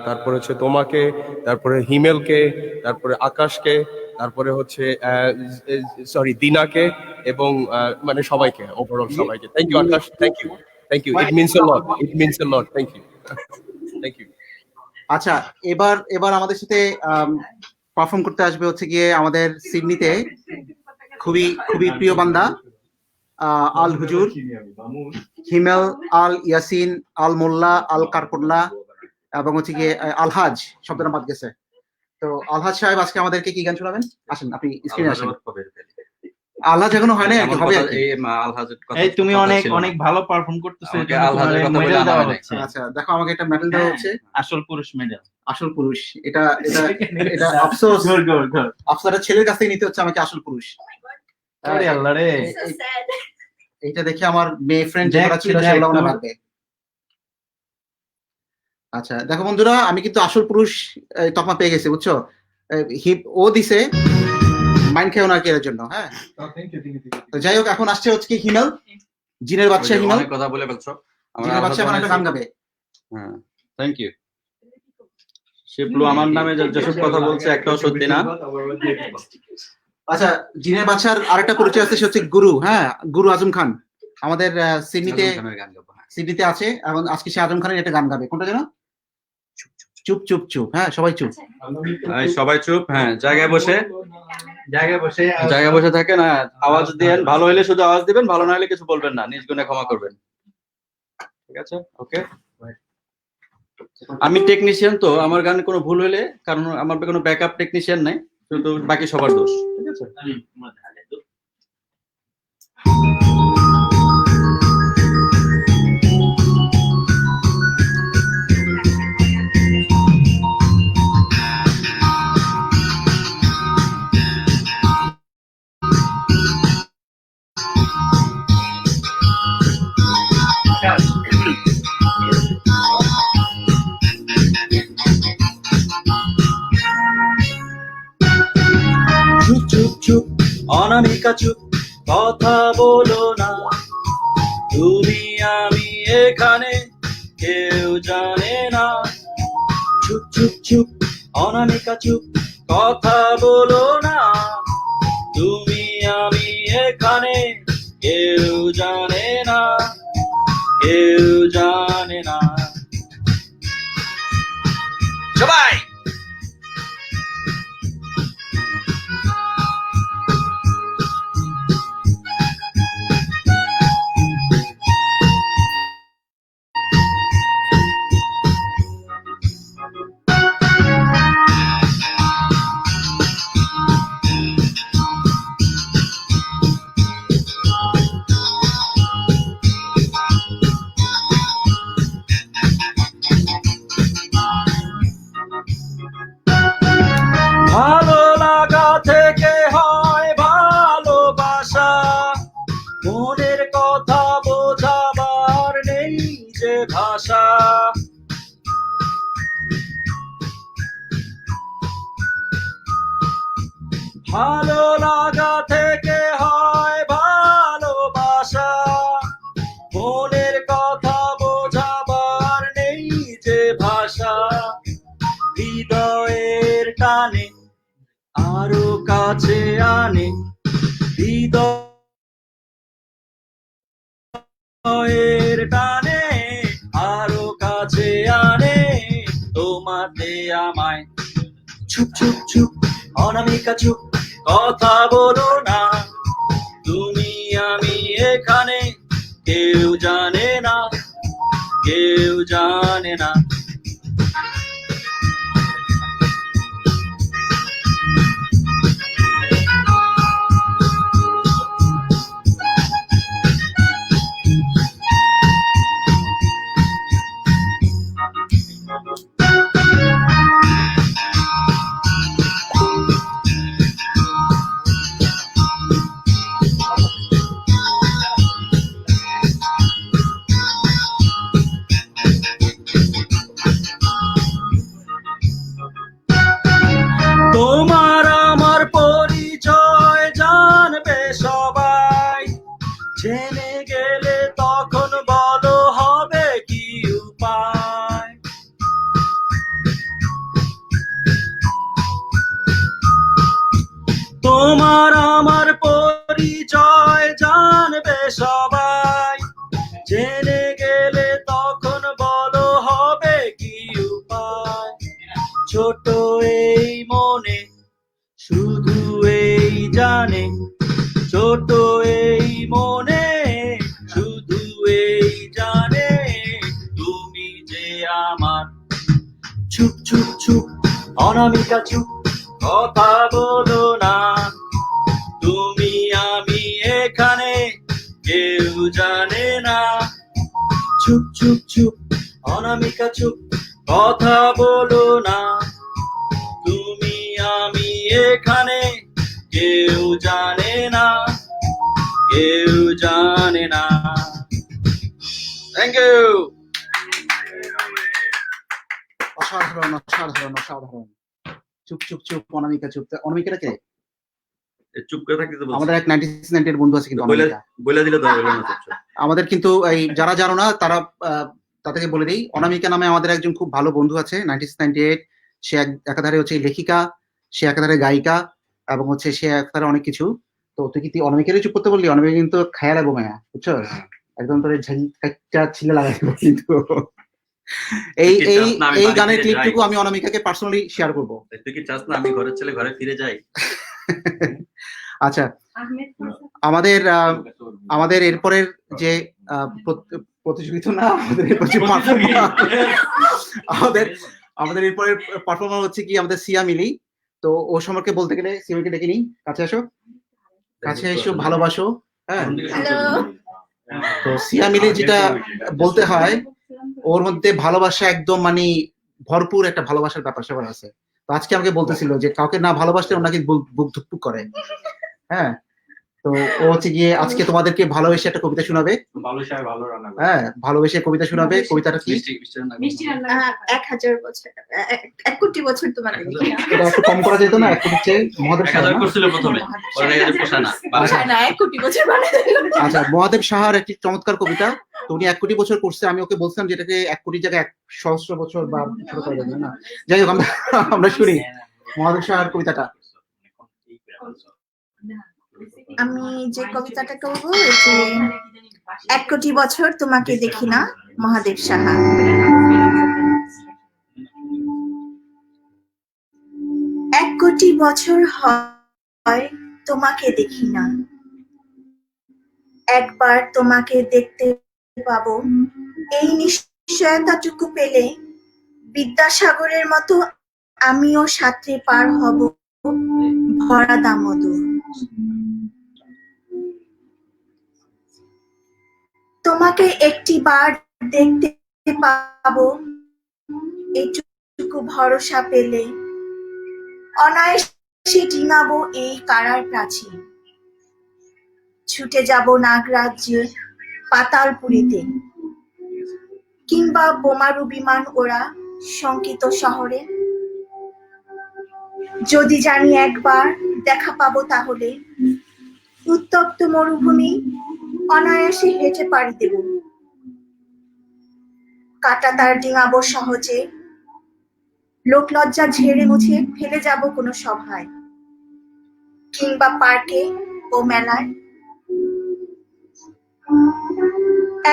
তারপরে হচ্ছে তোমাকে তারপরে হিমেলকে তারপরে আকাশকে তারপরে হচ্ছে দিনাকে এবং মানে সবাইকে ওভারঅল সবাইকে thank you Akash thank you it means a lot thank you আচ্ছা এবার আমাদের সাথে পারফর্ম করতে আসবে হচ্ছে গিয়ে আমাদের সিডনিতে খুবই প্রিয় বান্দা আল হুজুর হিমেল আল ইয়াসিন আল মোল্লা আল কারকুল্লা এবং হচ্ছে গিয়ে আলহাজ শব্দটা বাদ গেছে তো আলহাজ সাহেব আজকে আমাদেরকে কি গান শোনাবেন আসেন আপনি স্ক্রিনে আসেন আল্লাহ এখনো হয় না আর কি, হবে আর কি। এই তুমি অনেক ভালো পারফর্ম করতেছো, আমাকে আলহাজের কথা বলে মেডেল দেওয়া আনা হয় নাই। হচ্ছে। আচ্ছা দেখো, আমাকে একটা মেডেল দেওয়া হচ্ছে, আসল পুরুষ মেডেল। আসল পুরুষ। এটা এটা এটা আফসোস, আফসারের ছেলের কাছ থেকে নিতে হচ্ছে আমাকে আসল পুরুষ। আরে আল্লাহ রে, এটা দেখে আমার মেয়ে ফ্রেন্ড যারা ছিল সেগুলো মনে লাগবে। আচ্ছা দেখো বন্ধুরা, আমি কিন্তু আসল পুরুষ তকমা পেয়ে গেছি, বুঝছো? ও দিছে, মাইন্ড খেও না এর জন্য। হ্যাঁ, তো যাই হোক, এখন আসছে হচ্ছে কি হিমেল, জিনের বাচ্চা হিমেল। অনেক কথা বলে ফেলছো। জিনের বাচ্চা এখন একটা গান গাবে। হ্যাঁ, থ্যাংক ইউ শিপলু। আমার নামে যেসব কথা বলছে একটাও সত্যি না। আচ্ছা, জিনের বাচ্চার আরেকটা পরিচয় আছে, সে হচ্ছে গুরু। হ্যাঁ, গুরু আজম খান আমাদের সিডনিতে আছে, এবং আজকে সে আজম খানের একটা গান গাবে। কোনটা যেন? চুপ চুপ চুপ। হ্যাঁ, সবাই চুপ, সবাই চুপ। হ্যাঁ, জায়গায় বসে থাকেন। আওয়াজ দিয়েন, ভালো হলে শুধু আওয়াজ দিবেন, ভালো না হলে কিছু বলবেন না, নিজ গুণে ক্ষমা করবেন। ঠিক আছে, ওকে। আমি টেকনিশিয়ান, তো আমার গানে কোনো ভুল হলে, কারণ আমার কোনো ব্যাকআপ টেকনিশিয়ান নাই, শুধু বাকি সবার দোষ। ঠিক আছে। চুপ চুপ চুপ, অনামিকা চুপ, কথা বলো না। তুমি আমি এখানে, কেউ জানে না। চুপ চুপ চুপ, অনামিকা চুপ, কথা বলো না। তুমি আমি এখানে, কেউ জানে না, কেউ জানে না। সবাই ভালো লাগা থেকে হয় ভালোবাসা, মনের কথা বোঝাবার নেই যে ভাষা। ভালো লাগা থেকে হয় ভালোবাসা, মনের কথা বোঝাবার নেই যে ভাষা। হৃদয়ের টানে আরো কাছে আনে, হৃদয়ের টানে আরো কাছে আনে তোমাতে আমায়। চুপ চুপ চুপ, অনামিকা চুপ, কথা বলো না। তুমি আমি এখানে, কেউ জানে না, কেউ জানে না। তোমার আমার পরিচয় জানবে সবাই, জেনে গেলে তখন বলো হবে কি উপায়। তোমার আমার পরিচয় জানবে সবাই, জেনে গেলে তখন বলো হবে কি উপায়। ছোট এই মনে শুধু এই জানে, ছোট এই মনে শুধু এই জানে তুমি যে আমার। চুপ চুপ চুপ, অনামিকা চুপ, কথা বলো না। তুমি আমি চুপ চুপ চুপ অনামিকা চুপ কথা বলো না তুমি আমি এখানে কেউ জানে না থ্যাংক ইউ অসাধারণ অসাধারণ অসাধারণ। চুপ চুপ চুপ অনামিকা চুপ। অনামিকাটা কে? চুপ করে থাকতে তো আমাদের এক 96 এর বন্ধু আছে কিন্তু অনামিকা। বলে দিলে তো বলবে না চুপ আমাদের কিন্তু এই যারা জানো না তারা তাদেরকে বলে দিই, অনামিকা নামে আমাদের একজন খুব ভালো বন্ধু আছে 9698। সে একাধারে হচ্ছে লেখিকা, সে একাধারে গায়িকা এবং হচ্ছে সে একাধারে অনেক কিছু। তো তুই কি অনামিকারই চুপ করতে বললি? অনামিকা কিন্তু খেয়াল লাগবো মায়া, বুঝছো? একদম তোর ঝাঁকা ছিলে লাগাই দেবো কিন্তু। এই এই এই গানের ক্লিপটুকু আমি অনামিকাকে পার্সোনালি শেয়ার করবো। তুই কি চাস না আমি ঘরের ছেলে ঘরে ফিরে যাই? আচ্ছা, আমাদের এরপরের যে প্রতিযোগিতা না, আমাদের এরপরের পারফর্মার হচ্ছে কি আমাদের সিয়া মিলি। তো ও সম্পর্কে বলতে গেলে সিয়ামিকে ডেকে নিই, কাছে আসো, কাছে এসো, ভালোবাসো। হ্যাঁ, তো সিয়া মিলি যেটা বলতে হয়, ওর মধ্যে ভালোবাসা একদম মানে ভরপুর একটা ভালোবাসার ব্যাপার স্যাপার আছে। তো আজকে আমাকে বলতেছিল যে কাউকে না ভালোবাসলে ওর নাকি বুক ধুকপুক করে। হ্যাঁ, তো ও হচ্ছে গিয়ে আজকে তোমাদেরকে ভালোবেসে একটা কবিতা শোনাবে। হ্যাঁ, ভালোবেসে কবিতা শোনাবে। কবিতাটা কি? 1000 বছর, 1 কোটি বছর তোমাকে দেখি না। এটা একটু কম করা যেত না? 1 কোটি চেয়ে মহাদেব সাহা করছিল প্রথমে, পরে গেছে পোষানা। না 1 কোটি বছর বানাতে দিল। আচ্ছা, মহাদেব সাহার একটি চমৎকার কবিতা। তো উনি 1 কোটি বছর করছে। আমি ওকে বলছিলাম যেটাকে 1 কোটির জায়গায় 1 সহস্র বছর বা ছোট করে দেয় না। যাই হোক, আমরা শুনি মহাদেব সাহার কবিতাটা। আমি যে কবিতাটা করবো যে 1 কোটি বছর তোমাকে দেখি না, মহাদেব সাহা। 1 কোটি বছর হয় তোমাকে দেখি না, একবার তোমাকে দেখতে পাবো, এই নিশ্চয়তাটুকু পেলে বিদ্যাসাগরের মতো আমিও সাঁতরে পার হব ভরা দামোদর। তোমাকে একটি বার দেখতে পাবো, এইটুকু ভরসা পেলে অনায়াসে ডিঙাবো এই কারার প্রাচীর। ছুটে যাব নাগরাজ্যে পাতালপুরীতে, কিংবা বোমারু বিমান ওরা শঙ্কিত শহরে। যদি জানি একবার দেখা পাবো তাহলে উত্তপ্ত মরুভূমি অনায়াসে হেঁটে পাড়ি দেব। কাটা তার ডিঙাবো সহজে, লোকলজ্জা ঝেড়ে মুছে ফেলে যাব কোনো সভায়, কিংবা পার্কে ও মেলায়।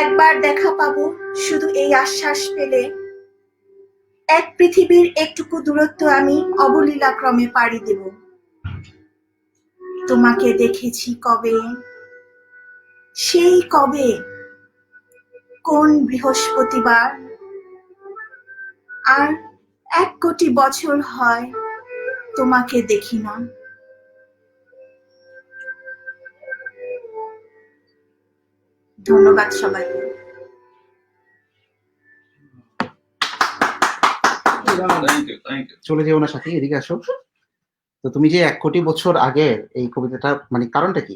একবার দেখা পাবো শুধু এই আশ্বাস পেলে, এক পৃথিবীর একটুকু দূরত্ব আমি অবলীলা ক্রমে পাড়ি দেব। তোমাকে দেখেছি কবে, সেই কবে, কোন বৃহস্পতিবার, আর 1 কোটি বছর হয় তোমাকে দেখি না। ধন্যবাদ সবাইকে। চলে যেও না সাথী, এদিকে আসো। তো তুমি যে 1 কোটি বছর আগের এই কবিতাটা, মানে কারণটা কি?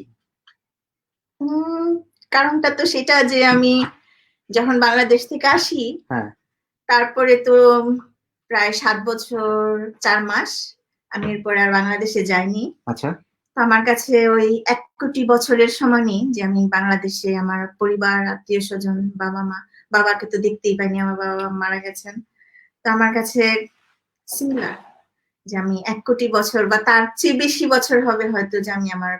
কারণটা তো সেটা যে আমি যখন বাংলাদেশ থেকে আসি, হ্যাঁ, তারপরে তো প্রায় 7 বছর 4 মাস আমি এরপর আর বাংলাদেশে যাইনি। আচ্ছা, তো আমার কাছে ওই 1 কোটি বছরের সমানই যে আমি বাংলাদেশে আমার পরিবার, আত্মীয় স্বজন, বাবা মা, বাবাকে তো দেখতেই পাইনি, আমার বাবা মারা গেছেন। তো আমার কাছে সিমিলার যে আমি 1 কোটি বছর বা তার চেয়ে বেশি বছর হবে হয়তো যে আমি আমার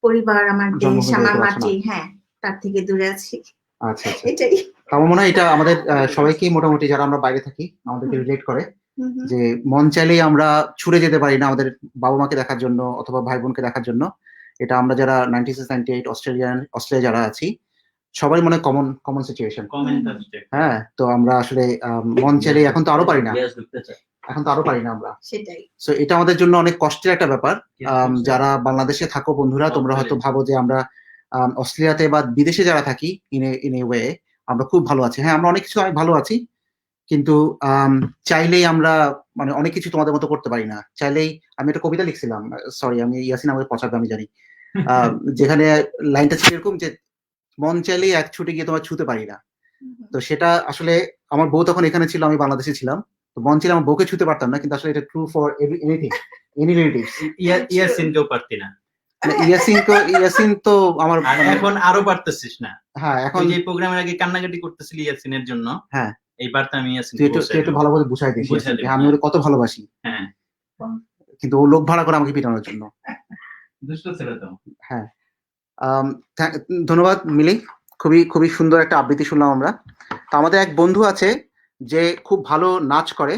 পরিবার, আমার দেশ, আমার মাটি, হ্যাঁ, তার থেকে দূরে আছি। আচ্ছা আচ্ছা, এটাই আমার মনে হয় এটা আমাদের সবাইকেই মোটামুটি যারা আমরা বাইরে থাকি আমাদেরকে রিলেট করে, যে মন চাইলেই আমরা ছুটে যেতে পারি না আমাদের বাবা মাকে দেখার জন্য অথবা ভাই বোনকে দেখার জন্য। এটা আমরা যারা 96-98 অস্ট্রেলিয়া যারা আছি সবাই মনে কমন সিচুয়েশন। হ্যাঁ, তো আমরা আসলে মন চাইলে এখন তো আরো পারি না, আমরা সেটাই। সো এটা আমাদের জন্য অনেক কষ্টের একটা ব্যাপার। যারা বাংলাদেশে থাকো বন্ধুরা, তোমরা হয়তো ভাবো যে আমরা অস্ট্রেলিয়াতে বা বিদেশে যারা থাকি ইন এ ওয়ে আমরা খুব ভালো আছি। হ্যাঁ, আমরা অনেক কিছু অনেক ভালো আছি, কিন্তু চাইলেই আমরা মানে অনেক কিছু তোমাদের মতো করতে পারি না। চাইলেই আমি একটা কবিতা লিখছিলাম, সরি আমি ইয়াসিন আমাকে পছাবে আমি জানি, যেখানে লাইনটা ছিল এরকম যে মন চাইলেই এক ছুটে গিয়ে তোমার ছুতে পারি না। তো সেটা আসলে আমার বউ তখন এখানে ছিল, আমি বাংলাদেশে ছিলাম, তো মন ছিল আমার বউকে ছুতে পারতাম না, কিন্তু আসলে এটা true for anything, any relatives. ইয়াসিনকেও পারতি না। ইয়াসিন তো আমার এখন আরো পারতেছিস না। হ্যাঁ, এখন যে প্রোগ্রামের আগে কান্নাকাটি করতেছিলি ইয়াসিনের জন্য, হ্যাঁ এইবার তো আমি ইয়াসিন তুই একটু ভালোভাবে বুঝাই দিস যে আমি ওকে কত ভালোবাসি। হ্যাঁ, কিন্তু ও লোক ভাড়া করে আমাকে পিটানোর জন্য। দুষ্ট ছেলে তো। হ্যাঁ, ধন্যবাদ মিলি, খুবই সুন্দর একটা আবৃত্তি শুনলাম আমরা। তো আমাদের এক বন্ধু আছে যে খুব ভালো নাচ করে,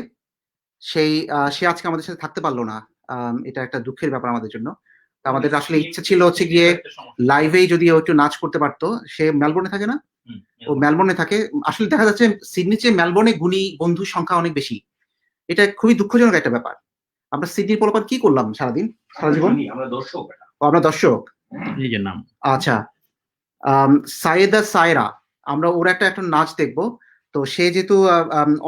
সে আজকে আমাদের সাথে থাকতে পারলো না। এটা একটা দুঃখের ব্যাপার আমাদের জন্য। আমাদের আসলে ইচ্ছা ছিল হচ্ছে গিয়ে লাইভেই যদি ও একটু নাচ করতে পারতো। সে মেলবোর্নে থাকে না, ও মেলবোর্নে থাকে। আসলে দেখা যাচ্ছে সিডনির চেয়ে মেলবোর্নে গুণী বন্ধুর সংখ্যা অনেক বেশি। এটা খুবই দুঃখজনক একটা ব্যাপার। আমরা সিডনির পোলাপান কি করলাম সারা জীবন? আমরা দর্শক। নিজের নাম আচ্ছা, সাইয়েদা সায়রা, আমরা ওর একটা নাচ দেখবো। তো সে যেহেতু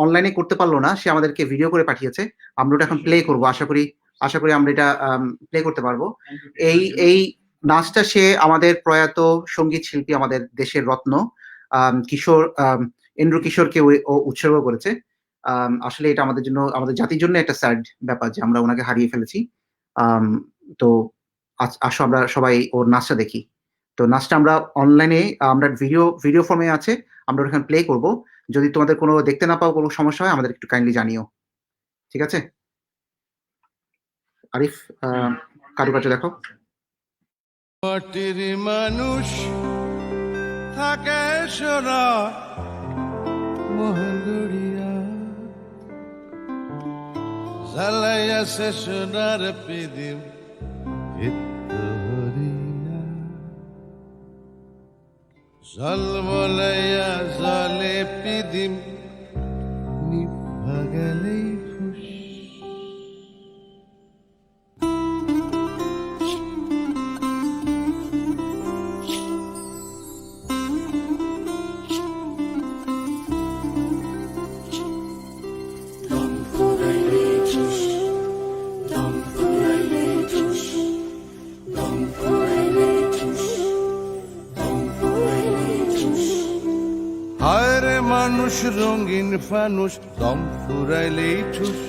অনলাইনে করতে পারলো না, সে আমাদেরকে ভিডিও করে পাঠিয়েছে। আমরা ওটা এখন প্লে করবো, আশা করি আমরা এটা প্লে করতে পারবো। এই নাচটা সে আমাদের প্রয়াত সঙ্গীত শিল্পী, আমাদের দেশের রত্ন কিশোর, এন্ড্রু কিশোরকে ও উৎসর্গ করেছে। আসলে এটা আমাদের জন্য, আমাদের জাতির জন্য একটা স্যাড ব্যাপার যে আমরা ওনাকে হারিয়ে ফেলেছি। তো আসো আমরা সবাই ওর নাচটা দেখি। তো নাচটা আমরা অনলাইনে, আমরা ভিডিও ফর্মে আছে, আমরা ওখানে প্লে করব। যদি তোমাদের কোনো দেখতে না পাও, কোনো সমস্যা হয় আমাদের একটু কাইন্ডলি জানিও, ঠিক আছে? আরিফ, কারুকার্য দেখো। মাটির মানুষ থাকে সোনা মহলড়িয়া, জ্বালাইয়াছে সোনার পিদিম ভিতরিয়া, জলমলাইয়া জলে পিদিম নিভা গেলেই খুশ। হায়রে মানুষ রঙিন ফানুষ, দম ফুরাইলেই ঠুস,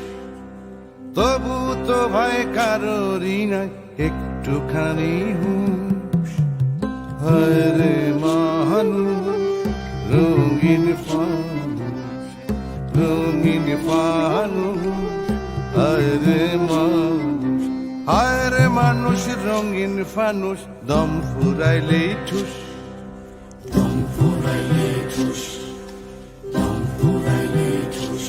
তবু তো ভাই কারোরই নাই একটুখানি হুঁশ। হায়রে মানুষ রঙিন ফানুষ, রঙিন ফানুষ, হায়রে মানুষ, হায়রে মানুষ রঙিন ফানুষ, দম ফুরাইলেই ঠুস, দম ফুরাইলেই ঠুস, দম ফুরাইলেই ঠুস।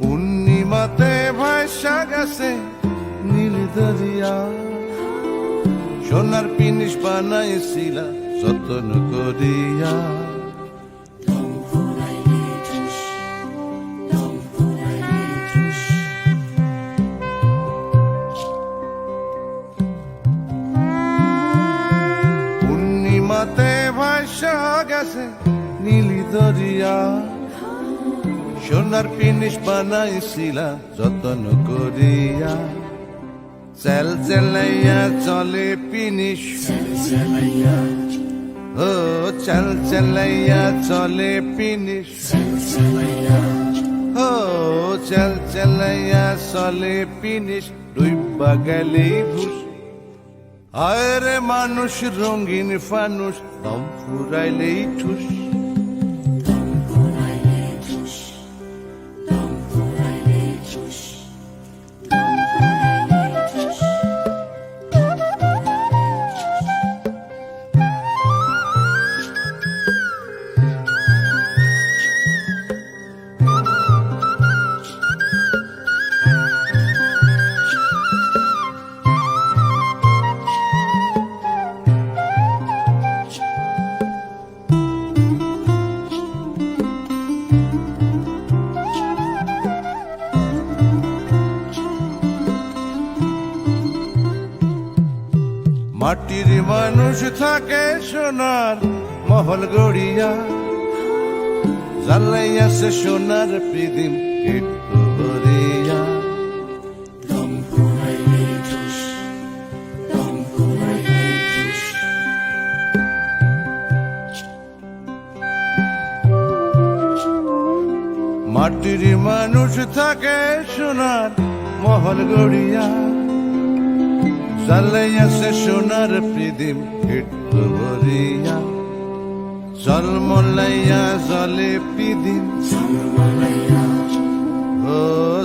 পূর্ণিমাতে ভাইসা গেছে নীল দরিয়া, সোনার পিনিস বানাইছিলা যত্ন করিয়া। পূর্ণিমাতে ভাইসা গেছে নীল দরিয়া, সোনার পিনিস বানাইছিলা যত্ন করিয়া। চেল চেলাইয়া চলে পিনিস, ও চেল চেলাইয়া চলে পিনিস, ও চেল চেলাইয়া চলে পিনিস, ডুইবা গেলেই ভুস। আরে মানুষ রঙিন ফানুষ, দম ফুরাইলেই ঠুস। মাটির মানুষ থাকে সোনার মহল গড়িয়া জ্বালাইয়াছে সোনার পৃথিম একটু ভরিয়া মাটির মানুষ থাকে সোনার মহল গড়িয়া জ্বালাইয়াছে সোনার পৃথিম একটু ভরিয়া জলমলাইয়া জলে পৃথিম ও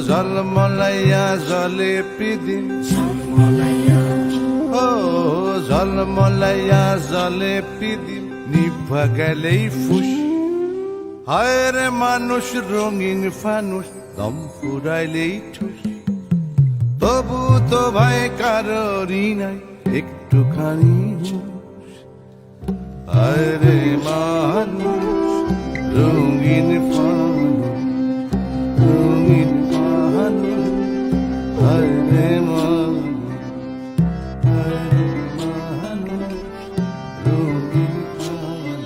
জলমলাইয়া জলে পৃথিম ও জলমলাইয়া জলে পৃথিম নিভা গেলেই ফুস হায় রে মানুষ রঙিন ফানুষ দম ফুরাইলেই ঠুস তবু তো ভাই কারোরই নাই একটুখানি হায় রে মানুষ রঙিন ফানুষ রঙিন ফানুষ হায় রে মানুষ হায় রে মানুষ রঙিন ফানুষ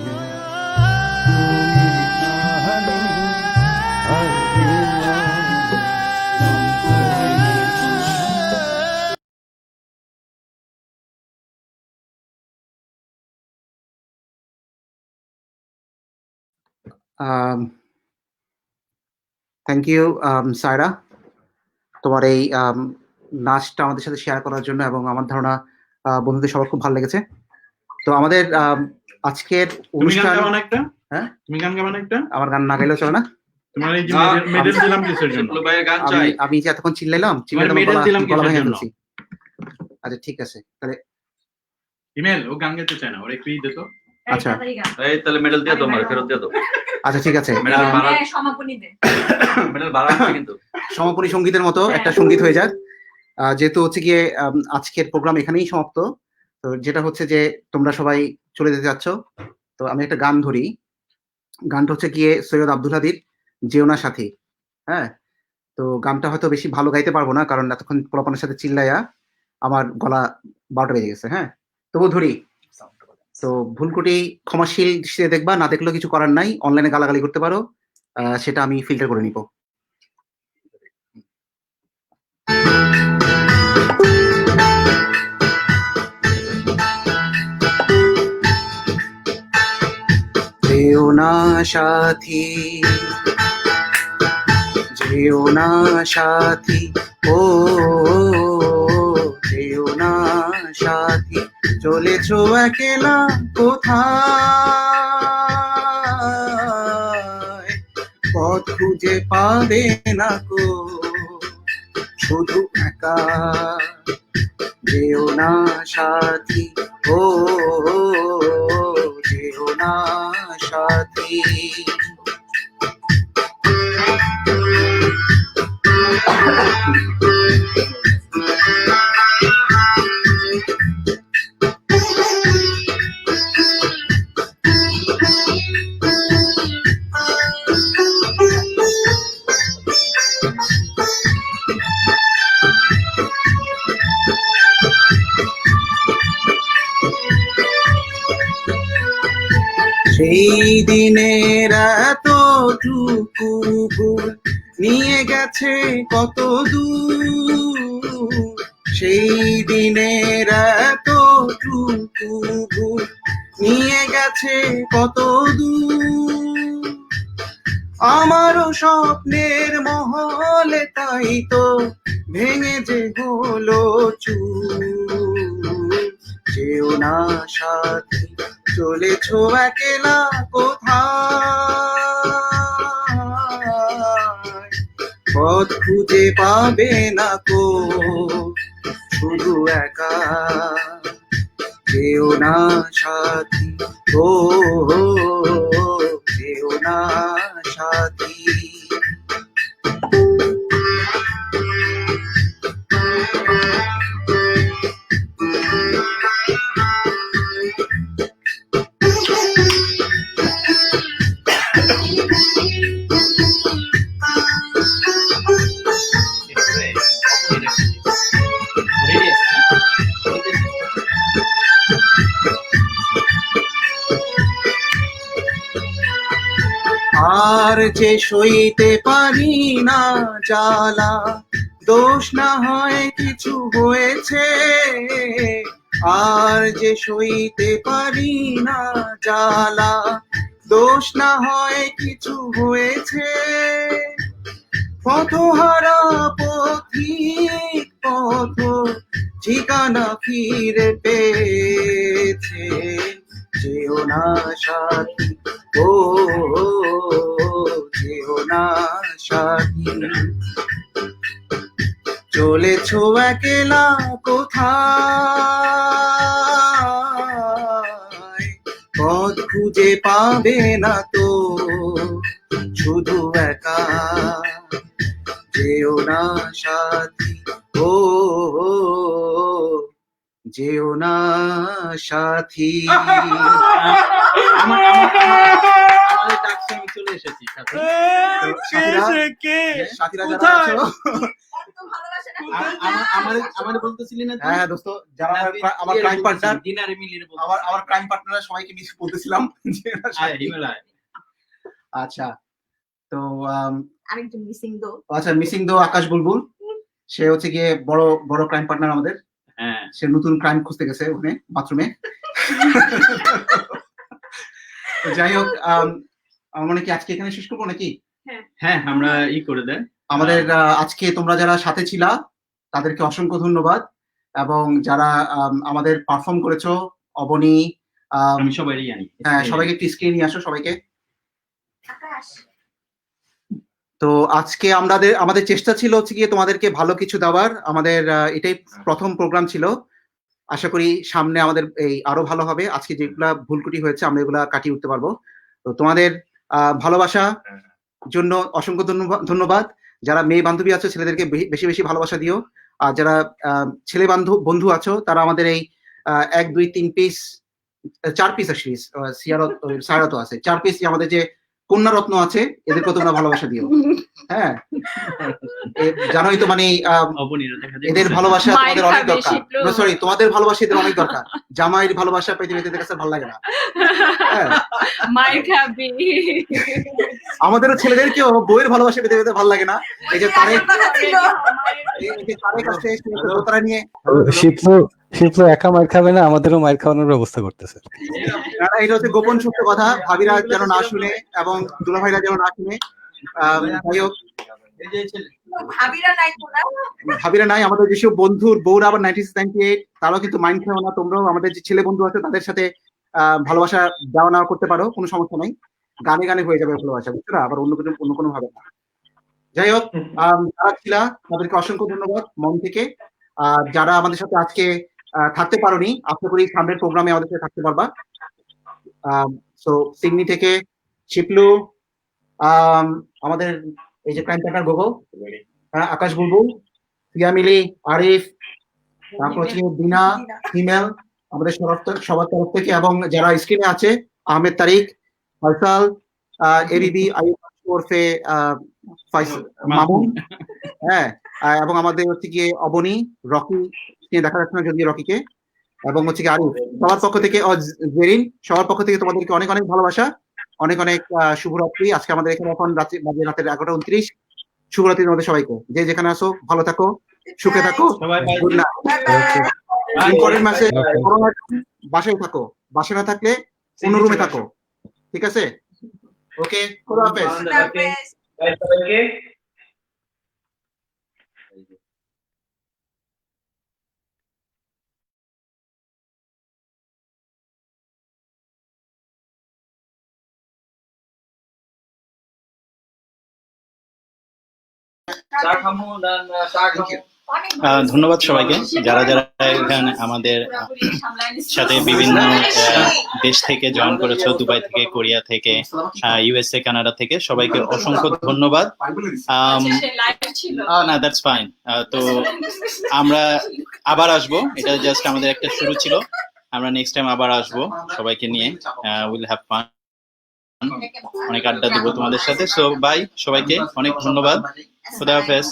থ্যাংক ইউ সায়রা, তোমার এই নাচটা আমাদের সাথে শেয়ার করার জন্য, এবং আমার ধারণা বন্ধুদের সবার খুব ভালো লেগেছে। তো আমাদের আজকের অনুষ্ঠান, হ্যাঁ তুমি গান গাবেন একটা? আমার গান না গাইলেও চলে না? তোমার এই যে মেডেল দিলাম কিসের জন্য? ভাইয়ের গান চাই। আমি যে এতক্ষণ চিল্লাইলাম, মেডেল দিলাম গলা কিসের ভেঙে জন্য? ফেলছি। আচ্ছা ঠিক আছে, তাহলে ইমেল ও গান গাইতে চায় না, ওর একটু দিত। আচ্ছা এই তাহলে মেডেল দিয়ে দাও, ফেরত দিয়ে দাও। আচ্ছা ঠিক আছে, সমাপনী দে। মেডেল বাড়া আছে কিন্তু সমাপনী সঙ্গীতের মতো একটা সঙ্গীত হয়ে যাক। যেহেতু হচ্ছে গিয়ে আজকের প্রোগ্রাম এখানেই সমাপ্ত, তো যেটা হচ্ছে যে তোমরা সবাই চলে যেতে যাচ্ছ, তো আমি একটা গান ধরি। গানটা হচ্ছে গিয়ে সৈয়দ আব্দুল হাদীর যেওনা সাথী। হ্যাঁ, তো গানটা হয়তো বেশি ভালো গাইতে পারবো না, কারণ এতক্ষণ পোলাপানের সাথে চিল্লাইয়া আমার গলা 12টা বেজে গেছে। হ্যাঁ, তবু ধরি। তো ভুলকুটি ক্ষমাশীল দৃষ্টিতে দেখবা, না দেখলেও কিছু করার নাই, অনলাইনে গালাগালি করতে পারো, সেটা আমি ফিল্টার করে নিব। যেও না সাথী, যেও না সাথী, ও যেও না সাথী, চলেছ একলা কোথায়, পথ খুঁজে পাবে না কো শুধু একা। যেও না সাথী, ও যেও না সাথী। সেই দিনের এতটুকু ভুল নিয়ে গেছে কত দূর, সেই দিনের এতটুকু ভুল নিয়ে গেছে কত দূর। আমারও স্বপ্নের মহলে তাই তো ভেঙে যে হলো চুর। যেও না সাথী, চলেছ একলা কোথায়, পথ খুঁজে পাবে না কো শুধু একা। যেও না সাথী, ও যেও না সাথী। আর যে সইতে পারি না জ্বালা, দোষ না হয় কিছু হয়েছে, আর যে সইতে পারি না জ্বালা, দোষ না হয় কিছু হয়েছে। পথহারা পথিক পথ ঠিকানা ফিরে পেয়েছে, যেও না সাথী, ও যেও না সাথী। চলেছ একলা কোথায়, পথ খুঁজে পাবে না তো, শুধু একা যেও না সাথী, ও যেও না সাথী। আমাদের ডাকছে, আমি চলে এসেছি সাথে। সাথীরা যারা আছো, আমার বলতেছিলি না? হ্যাঁ দোস্ত, যারা আমার ক্রাইম পার্টনার, ডিনারে মিলিয়ে আমার ক্রাইম পার্টনার সবাইকে মিস বলতেছিলাম। আচ্ছা, তো আরেকজন মিসিং দো, আচ্ছা মিসিং দো আকাশ বুলবুল, সে হচ্ছে গিয়ে বড় বড় ক্রাইম পার্টনার আমাদের। হ্যাঁ, সে নতুন ক্রাইম খুঁজতে গেছে ওখানে বাথরুমে। যাই হোক, আমার মনে কি আজকে এখানে শেষ করবো নাকি? হ্যাঁ, আমরা করে দেন। আমাদের আজকে তোমরা যারা সাথে ছিলা তাদেরকে অসংখ্য ধন্যবাদ, এবং যারা আমাদের পারফর্ম করেছো, অবনী, আমি সবাইই জানি। হ্যাঁ, সবাইকে একটু স্ক্রিনে নিয়ে আসো সবাইকে। তো আজকে আমাদের চেষ্টা ছিল হচ্ছে গিয়ে তোমাদেরকে ভালো কিছু দেওয়ার। আমাদের এটাই প্রথম প্রোগ্রাম ছিল, আশা করি সামনে আমাদের এই আরো ভালো হবে। আজকে যেগুলা ভুলকুটি হয়েছে আমরা এগুলা কাটিয়ে উঠতে পারবো। তো তোমাদের ভালোবাসা জন্য অসংখ্য ধন্যবাদ। যারা মেয়ে বান্ধবী আছো ছেলেদেরকে বেশি বেশি ভালোবাসা দিও, আর যারা ছেলে বন্ধু আছো তারা আমাদের এই 1 2 3 পিস 4 পিস আসলে সায়রা তো আছে, 4 পিস আমাদের যে কন্যা রত্ন আছে এদেরকে তোমরা ভালোবাসা দিও। হ্যাঁ, জানোই তো মানে এদের ভালোবাসা তোমাদের অনেক দরকার। সরি, তোমাদের ভালোবাসা এদের অনেক দরকার। জামাইয়ের ভালোবাসা পৃথিবীতে কাছে ভালো লাগে না। হ্যাঁ, মায়ের খাবি। আমাদেরও ছেলেদেরকেও বইয়ের ভালোবাসা পৃথিবীতে ভালো লাগে না। এই যে তারেক কাছে দোতারা নিয়ে শিপ্র একা মার খাবে না, আমাদেরও মার খাওয়ানোর ব্যবস্থা করতেছে। এটা হচ্ছে গোপন সত্য কথা, ভাবিরা যেন না শুনে এবং দুলাভাইরা যেন না শুনে। যাই হোক, ভাবিরা নাই, আমাদের যেসব বন্ধুর বউরা আবার 96-98 তারাও কিন্তু মাইন্ড খাও না। তোমরাও আমাদের যে ছেলে বন্ধু আছে তাদের সাথে ভালোবাসা দেওয়া নেওয়া করতে পারো, কোনো সমস্যা নাই। গানে গানে হয়ে যাবে ভালোবাসা, বুঝছো না? আবার অন্য কোনো ভাবে না। যাই হোক, যারা ছিলা তাদেরকে অসংখ্য ধন্যবাদ মন থেকে। যারা আমাদের সাথে আজকে থাকতে পারোনি, আশা করি সামনের প্রোগ্রামে আমাদের সাথে থাকতে পারবা। সো সিডনি থেকে শিপলু, আমাদের এই যে ক্রাইম পার্টনার গোগো, আকাশ বুলবুল, সিয়ামিলি, আরিফ, তারপর হচ্ছে দিনা, হিমেল, আমাদের সবার তরফ থেকে, এবং যারা স্ক্রিনে আছে আহমেদ তারিক, ফয়সাল, এবিবি, আইয়ুব ওরফে মামুন, হ্যাঁ, এবং আমাদের হচ্ছে গিয়ে অবনী, রকি দেখা যাচ্ছে না যদি রকিকে, এবং হচ্ছে কি আরিফ, সবার পক্ষ থেকে জেরিন, সবার পক্ষ থেকে তোমাদেরকে অনেক অনেক ভালোবাসা, অনেক অনেক শুভরাত্রি। আজকে আমাদের এখানে এখন রাতের 11:29। শুভরাত্রি তোমাদের সবাইকে, যে যেখানে আসো ভালো থাকো, সুখে থাকো, গুড নাইট। পরের মাসে বাসায় থাকো, বাসায় না থাকলে অন্য রুমে থাকো, ঠিক আছে? ওকে, খোদা হাফেজ। ধন্যবাদ সবাইকে, যারা যারা এখানে আমাদের সাথে বিভিন্ন দেশ থেকে জয়েন করেছো, দুবাই থেকে, কোরিয়া থেকে, ইউএসএ, কানাডা থেকে, সবাইকে অসংখ্য ধন্যবাদ। না, দ্যাটস ফাইন। তো আমরা আবার আসবো, এটা জাস্ট আমাদের একটা শুরু ছিল। আমরা নেক্সট টাইম আবার আসবো সবাইকে নিয়ে, উইল হ্যাভ ফান, অনেক আড্ডা দেবো তোমাদের সাথে। সো বাই, সবাইকে অনেক ধন্যবাদ, খুদা হাফেজ।